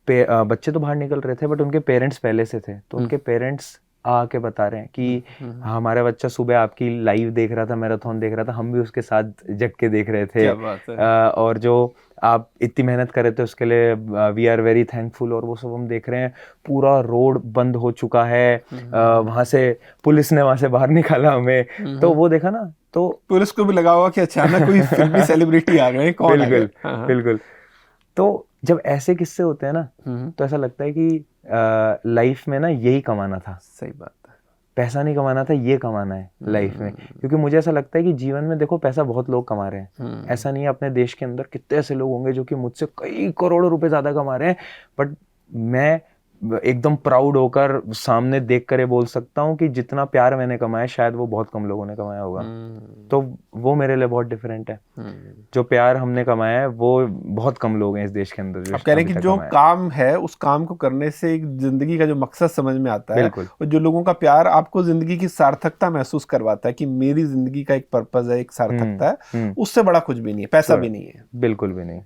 बच्चे तो बाहर निकल रहे थे, बट उनके पेरेंट्स पहले से थे। तो उनके पेरेंट्स आके बता रहे हैं कि हमारा बच्चा सुबह आपकी लाइव देख रहा था, मैराथन देख रहा था, हम भी उसके साथ जग के देख रहे थे। क्या बात है। और जो आप इतनी मेहनत कर रहे थे उसके लिए, वी आर वेरी थैंकफुल। और वो सब हम देख रहे हैं, पूरा रोड बंद हो चुका है, वहां से पुलिस ने वहां से बाहर निकाला हमें। तो वो देखा ना, तो पुलिस को भी लगा हुआ कि अचानक कोई फिल्मी सेलिब्रिटी आ गए, कौन आ गए। बिल्कुल बिल्कुल। तो जब ऐसे किस्से होते हैं ना, तो ऐसा लगता है कि लाइफ में ना यही कमाना था। सही बात है, पैसा नहीं कमाना था, ये कमाना है लाइफ में। क्योंकि मुझे ऐसा लगता है कि जीवन में देखो, पैसा बहुत लोग कमा रहे हैं, ऐसा नहीं है। अपने देश के अंदर कितने ऐसे लोग होंगे जो कि मुझसे कई करोड़ों रुपए ज्यादा कमा रहे हैं, बट मैं एकदम प्राउड होकर सामने देख कर ये बोल सकता हूँ कि जितना प्यार मैंने कमाया शायद वो बहुत कम लोगों ने कमाया होगा। तो वो मेरे लिए बहुत डिफरेंट है। जो प्यार हमने कमाया है वो बहुत कम लोग हैं इस देश के अंदर जो आप कह रहे हैं कि जो कमाया। काम है उस काम को करने से एक जिंदगी का जो मकसद समझ में आता है, और जो लोगों का प्यार आपको जिंदगी की सार्थकता महसूस करवाता है कि मेरी जिंदगी का एक पर्पस है, एक सार्थकता है, उससे बड़ा कुछ भी नहीं है, पैसा भी नहीं है। बिल्कुल भी नहीं,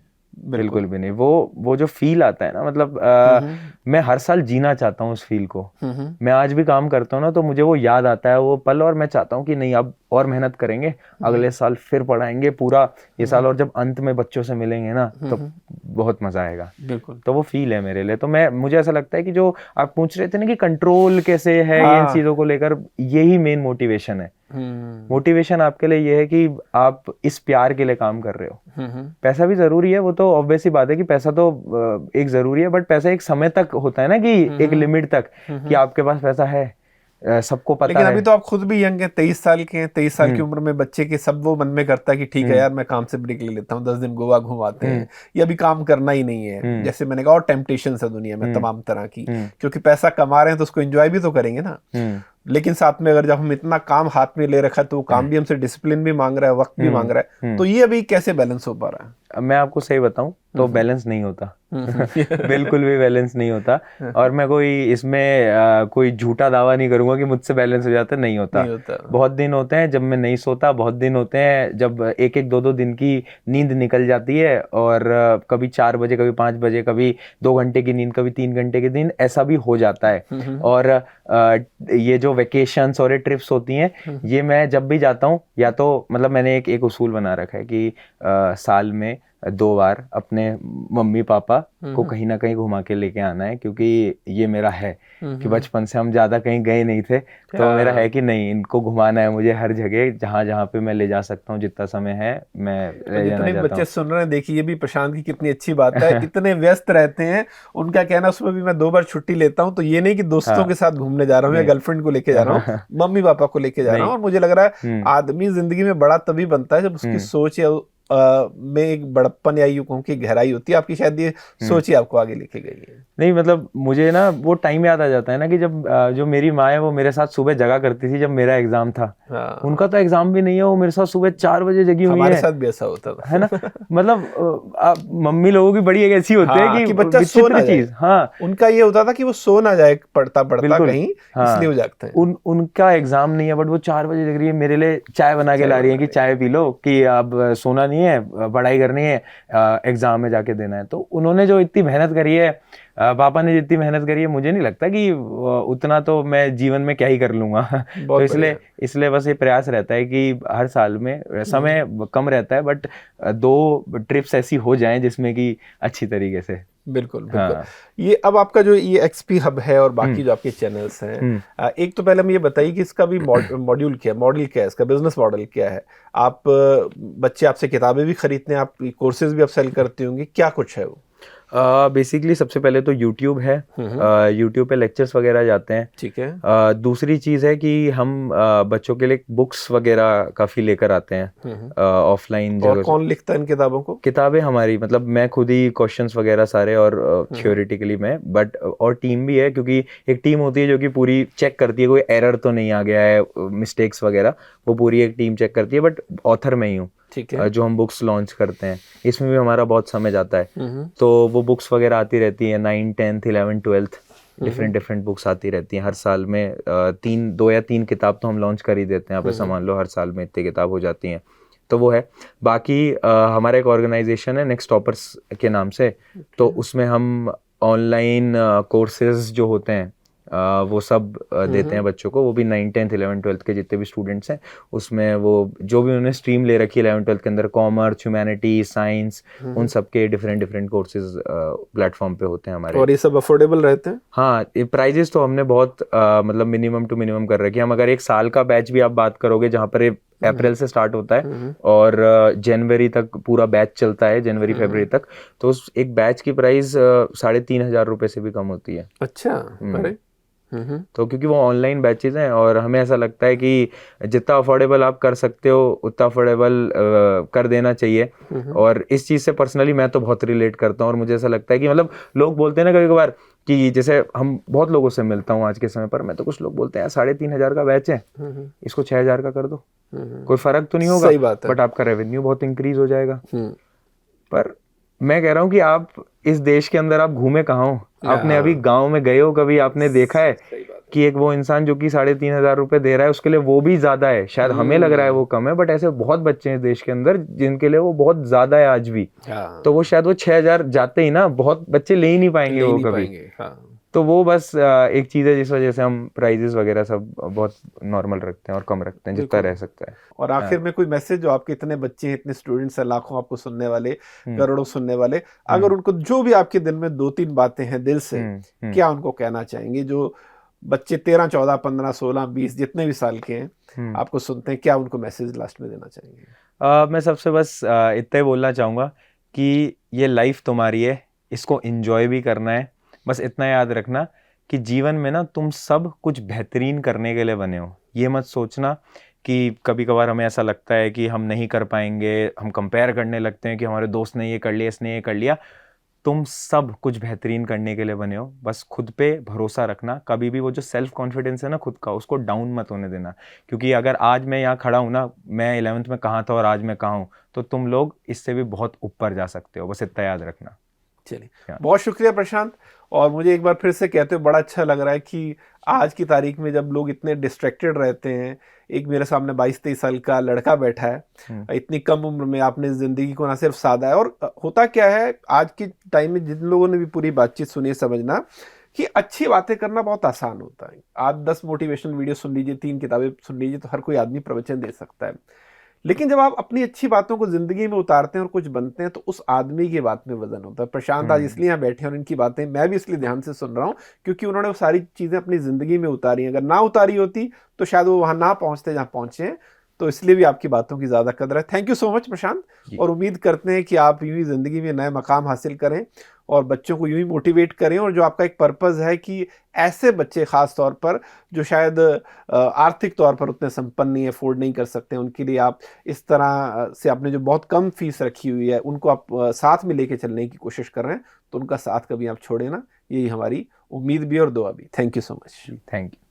बिल्कुल भी नहीं। वो जो फील आता है ना, मतलब मैं हर साल जीना चाहता हूँ उस फील को। मैं आज भी काम करता हूँ ना, तो मुझे वो याद आता है वो पल, और मैं चाहता हूँ कि नहीं, अब और मेहनत करेंगे, अगले साल फिर पढ़ाएंगे पूरा ये साल, और जब अंत में बच्चों से मिलेंगे ना तो बहुत मजा आएगा। बिल्कुल। तो वो फील है मेरे लिए। तो मुझे ऐसा लगता है कि जो आप पूछ रहे थे ना कि कंट्रोल कैसे है इन चीजों को लेकर, यही मेन मोटिवेशन है। मोटिवेशन आपके लिए ये है कि आप इस प्यार के लिए काम कर रहे हो। पैसा भी जरूरी है, वो तो ऑब्वियस ही बात है कि पैसा तो एक जरूरी है, बट पैसा एक समय तक होता है ना, कि एक लिमिट तक कि आपके पास पैसा है, सबको पता लेकिन है। अभी तो आप खुद भी यंग हैं, 23 साल के हैं, 23 साल की उम्र में बच्चे के सब वो मन में करता है कि ठीक है यार, मैं काम से ब्रेक ले लेता हूँ, 10 दिन गोवा घुमाते हैं, या अभी काम करना ही नहीं है। जैसे मैंने कहा, और टेम्पटेशंस है दुनिया में तमाम तरह की, क्योंकि पैसा कमा रहे हैं तो उसको एंजॉय भी तो करेंगे ना। लेकिन साथ में अगर जब हम इतना काम हाथ में ले रखा है तो वो काम भी हमसे डिसिप्लिन भी मांग रहा है, वक्त भी मांग रहा है, तो ये अभी कैसे बैलेंस हो पा रहा है? मैं आपको सही बताऊं तो बैलेंस नहीं होता। बिल्कुल भी बैलेंस नहीं होता। और मैं कोई इसमें कोई झूठा दावा नहीं करूंगा कि मुझसे बैलेंस हो जाता, नहीं होता। बहुत दिन होते हैं जब मैं नहीं सोता, बहुत दिन होते हैं जब एक एक दो दो दिन की नींद निकल जाती है, और कभी 4 बजे, कभी 5 बजे, कभी 2 घंटे की नींद, कभी 3 घंटे की नींद, ऐसा भी हो जाता है। और ये जो वेकेशंस और ये ट्रिप्स होती हैं, ये मैं जब भी जाता हूँ, या तो मतलब मैंने एक उसूल बना रखा है कि साल में 2 बार अपने मम्मी पापा को कहीं ना कहीं घुमा के लेके आना है, क्योंकि ये मेरा है कि बचपन से हम ज्यादा कहीं गए नहीं थे, तो मेरा है कि नहीं, इनको घुमाना है मुझे हर जगह, जहाँ जहाँ पे मैं ले जा सकता हूँ, जितना समय है मैं ले जाना चाहता हूँ। बच्चे सुन रहे हैं, देखिए ये भी प्रशांत की कितनी अच्छी बात है। इतने व्यस्त रहते हैं, उनका कहना उसमें भी मैं 2 बार छुट्टी लेता हूँ, तो ये नहीं कि दोस्तों के साथ घूमने जा रहा हूँ या गर्लफ्रेंड को लेके जा रहा हूँ, मम्मी पापा को लेके जा रहा हूँ। और मुझे लग रहा है आदमी जिंदगी में बड़ा तभी बनता है जब उसकी सोच या में एक बड़प्पन या यूं कहूं की गहराई होती है। आपकी शायद ये सोच ही आपको आगे लेके गई है। नहीं, मतलब मुझे ना वो टाइम याद आ जाता है ना कि जब जो मेरी माँ है वो मेरे साथ सुबह जगा करती थी जब मेरा एग्जाम था। उनका तो एग्जाम भी नहीं है, वो मेरे साथ सुबह 4 बजे जगी हुई है। हमारे साथ भी ऐसा होता था, है ना। मतलब मम्मी लोगों की बड़ी एक ऐसी होती है कि बच्चा सो ना जाए। हाँ, उनका ये होता था कि वो सो ना जाए पढ़ता कहीं, इसलिए वो जागते हैं। उनका एग्जाम नहीं है, बट वो 4 बजे जग रही है, मेरे लिए चाय बना के ला रही है कि चाय पी लो, कि अब सोना नहीं है, पढ़ाई करनी है, एग्जाम में जाके देना है। तो उन्होंने जो इतनी मेहनत करी है, पापा ने जितनी मेहनत करी है, मुझे नहीं लगता कि उतना तो मैं जीवन में क्या ही कर लूंगा। तो इसलिए बस ये प्रयास रहता है कि हर साल में, समय कम रहता है, बट 2 ट्रिप्स ऐसी हो जाएं जिसमें कि अच्छी तरीके से। बिल्कुल। ये अब आपका जो ये एक्सपी हब है और बाकी जो आपके चैनल्स हैं, एक तो पहले हम ये बताइए कि इसका भी मॉड्यूल क्या है, इसका बिजनेस मॉडल क्या है? आप बच्चे आपसे किताबें भी खरीदते हैं, आप कोर्सेज भी आप सेल करते होंगे, क्या कुछ है वो? बेसिकली सबसे पहले तो YouTube है, YouTube पे लेक्चर्स वगैरह जाते हैं। ठीक है। दूसरी चीज है कि हम बच्चों के लिए बुक्स वगैरह काफी लेकर आते हैं ऑफलाइन जगह। और कौन लिखता है इन किताबों को? किताबें हमारी, मतलब मैं खुद ही क्वेश्चंस वगैरह सारे, और थ्योरेटिकली मैं, बट और टीम भी है, क्योंकि एक टीम होती है जो कि पूरी चेक करती है कोई एरर तो नहीं आ गया है, मिस्टेक्स वगैरह, वो पूरी एक टीम चेक करती है। बट ऑथर मैं ही हूँ। ठीक है। जो हम बुक्स लॉन्च करते हैं, इसमें भी हमारा बहुत समय जाता है। तो वो बुक्स वगैरह आती रहती है, 9th 10th 11th 12th different books आती रहती हैं हर साल में। 2 या 3 किताब तो हम लॉन्च कर ही देते हैं, आप ऐसा मान लो, हर साल में इतनी किताब हो जाती हैं। तो वो है। बाकी हमारा एक ऑर्गेनाइजेशन है नेक्स्ट टॉपर्स के नाम से, तो उसमें हम ऑनलाइन कोर्सेज जो होते हैं वो सब देते हैं बच्चों को, वो भी 9, 10, 11, 12 के जितने भी स्टूडेंट्स हैं उसमें वो जो भी उन्होंने स्ट्रीम ले रखी है 11, 12 के अंदर, कॉमर्स, ह्यूमैनिटी, साइंस, उन सब के डिफरेंट कोर्सेज प्लेटफॉर्म पे होते हैं हमारे। और ये सब अफोर्डेबल रहते हैं? हाँ, ये प्राइजेस तो हमने बहुत मतलब मिनिमम टू मिनिमम कर रखी है। हम अगर एक साल का बैच भी आप बात करोगे जहाँ पर अप्रैल से स्टार्ट होता है और जनवरी तक पूरा बैच चलता है, जनवरी फरवरी तक, तो उस एक बैच की प्राइस 3,500 रुपए से भी कम होती है। अच्छा, अरे तो क्योंकि वो ऑनलाइन बैचेस हैं और हमें ऐसा लगता है कि जितना अफोर्डेबल आप कर सकते हो उतना अफोर्डेबल कर देना चाहिए। और इस चीज़ से पर्सनली मैं तो बहुत रिलेट करता हूँ और मुझे ऐसा लगता है कि मतलब लोग बोलते हैं ना कभी कभार कि जैसे हम बहुत लोगों से मिलता हूँ आज के समय पर, मैं तो कुछ लोग बोलते हैं 3,500 का बैच है, इसको 6,000 का कर दो, कोई फर्क तो नहीं होगा, सही बात है, बट आपका रेवेन्यू बहुत इंक्रीज हो जाएगा। पर मैं कह रहा हूँ कि आप इस देश के अंदर आप घूमे कहाँ हो? आपने अभी गांव में गए हो कभी? आपने देखा है कि एक वो इंसान जो कि 3,500 रुपए दे रहा है उसके लिए वो भी ज्यादा है? शायद हमें लग रहा है वो कम है, बट ऐसे बहुत बच्चे हैं देश के अंदर जिनके लिए वो बहुत ज्यादा है आज भी। तो वो शायद वो 6,000 जाते ही ना, बहुत बच्चे ले ही नहीं पाएंगे वो कभी। तो वो बस एक चीज़ है जिस वजह से हम प्राइजेस वगैरह सब बहुत नॉर्मल रखते हैं और कम रखते हैं जितना रह सकता है। और आखिर में कोई मैसेज जो आपके इतने बच्चे हैं, इतने स्टूडेंट्स हैं, लाखों आपको सुनने वाले, करोड़ों सुनने वाले, अगर उनको जो भी आपके दिल में 2-3 बातें हैं दिल से, क्या उनको कहना चाहेंगे? जो बच्चे 13, 14, 15, 16, 20 जितने भी साल के हैं आपको सुनते हैं, क्या उनको मैसेज लास्ट में देना चाहेंगे? मैं सबसे बस इतना ही बोलना चाहूँगा कि ये लाइफ तुम्हारी है, इसको एंजॉय भी करना है। बस इतना याद रखना कि जीवन में ना तुम सब कुछ बेहतरीन करने के लिए बने हो। ये मत सोचना कि कभी कभार हमें ऐसा लगता है कि हम नहीं कर पाएंगे, हम कंपेयर करने लगते हैं कि हमारे दोस्त ने ये कर लिया, इसने ये कर लिया। तुम सब कुछ बेहतरीन करने के लिए बने हो, बस खुद पे भरोसा रखना। कभी भी वो जो सेल्फ कॉन्फिडेंस है ना खुद का, उसको डाउन मत होने देना। क्योंकि अगर आज मैं यहाँ खड़ा हूँ ना, मैं 11th में कहाँ था और आज मैं कहाँ हूँ, तो तुम लोग इससे भी बहुत ऊपर जा सकते हो, बस इतना याद रखना। चलिए, बहुत शुक्रिया प्रशांत। और मुझे एक बार फिर से कहते हुए बड़ा अच्छा लग रहा है कि आज की तारीख में जब लोग इतने डिस्ट्रैक्टेड रहते हैं, एक मेरे सामने 22-23 साल का लड़का बैठा है, इतनी कम उम्र में आपने जिंदगी को ना सिर्फ साधा है। और होता क्या है आज के टाइम में, जिन लोगों ने भी पूरी बातचीत सुनी, समझना कि अच्छी बातें करना बहुत आसान होता है। आप 10 मोटिवेशनल वीडियो सुन लीजिए, 3 किताबें सुन लीजिए, तो हर कोई आदमी प्रवचन दे सकता है। लेकिन जब आप अपनी अच्छी बातों को जिंदगी में उतारते हैं और कुछ बनते हैं, तो उस आदमी की बात में वजन होता है। प्रशांत आज इसलिए यहाँ बैठे हैं और इनकी बातें मैं भी इसलिए ध्यान से सुन रहा हूँ क्योंकि उन्होंने वो सारी चीजें अपनी जिंदगी में उतारी। अगर ना उतारी होती तो शायद वो वहां ना पहुंचते जहां पहुंचे हैं। तो इसलिए भी आपकी बातों की ज्यादा कदर है। थैंक यू सो मच प्रशांत, और उम्मीद करते हैं कि आप यूं ही जिंदगी में नए मकाम हासिल करें और बच्चों को यूं ही मोटिवेट करें। और जो आपका एक पर्पस है कि ऐसे बच्चे खास तौर पर जो शायद आर्थिक तौर पर उतने संपन्न नहीं, अफोर्ड नहीं कर सकते, उनके लिए आप इस तरह से आपने जो बहुत कम फीस रखी हुई है उनको आप साथ में लेके चलने की कोशिश कर रहे हैं, तो उनका साथ कभी आप छोड़े ना। यही हमारी उम्मीद भी और दुआ भी। Thank you so much. Thank you.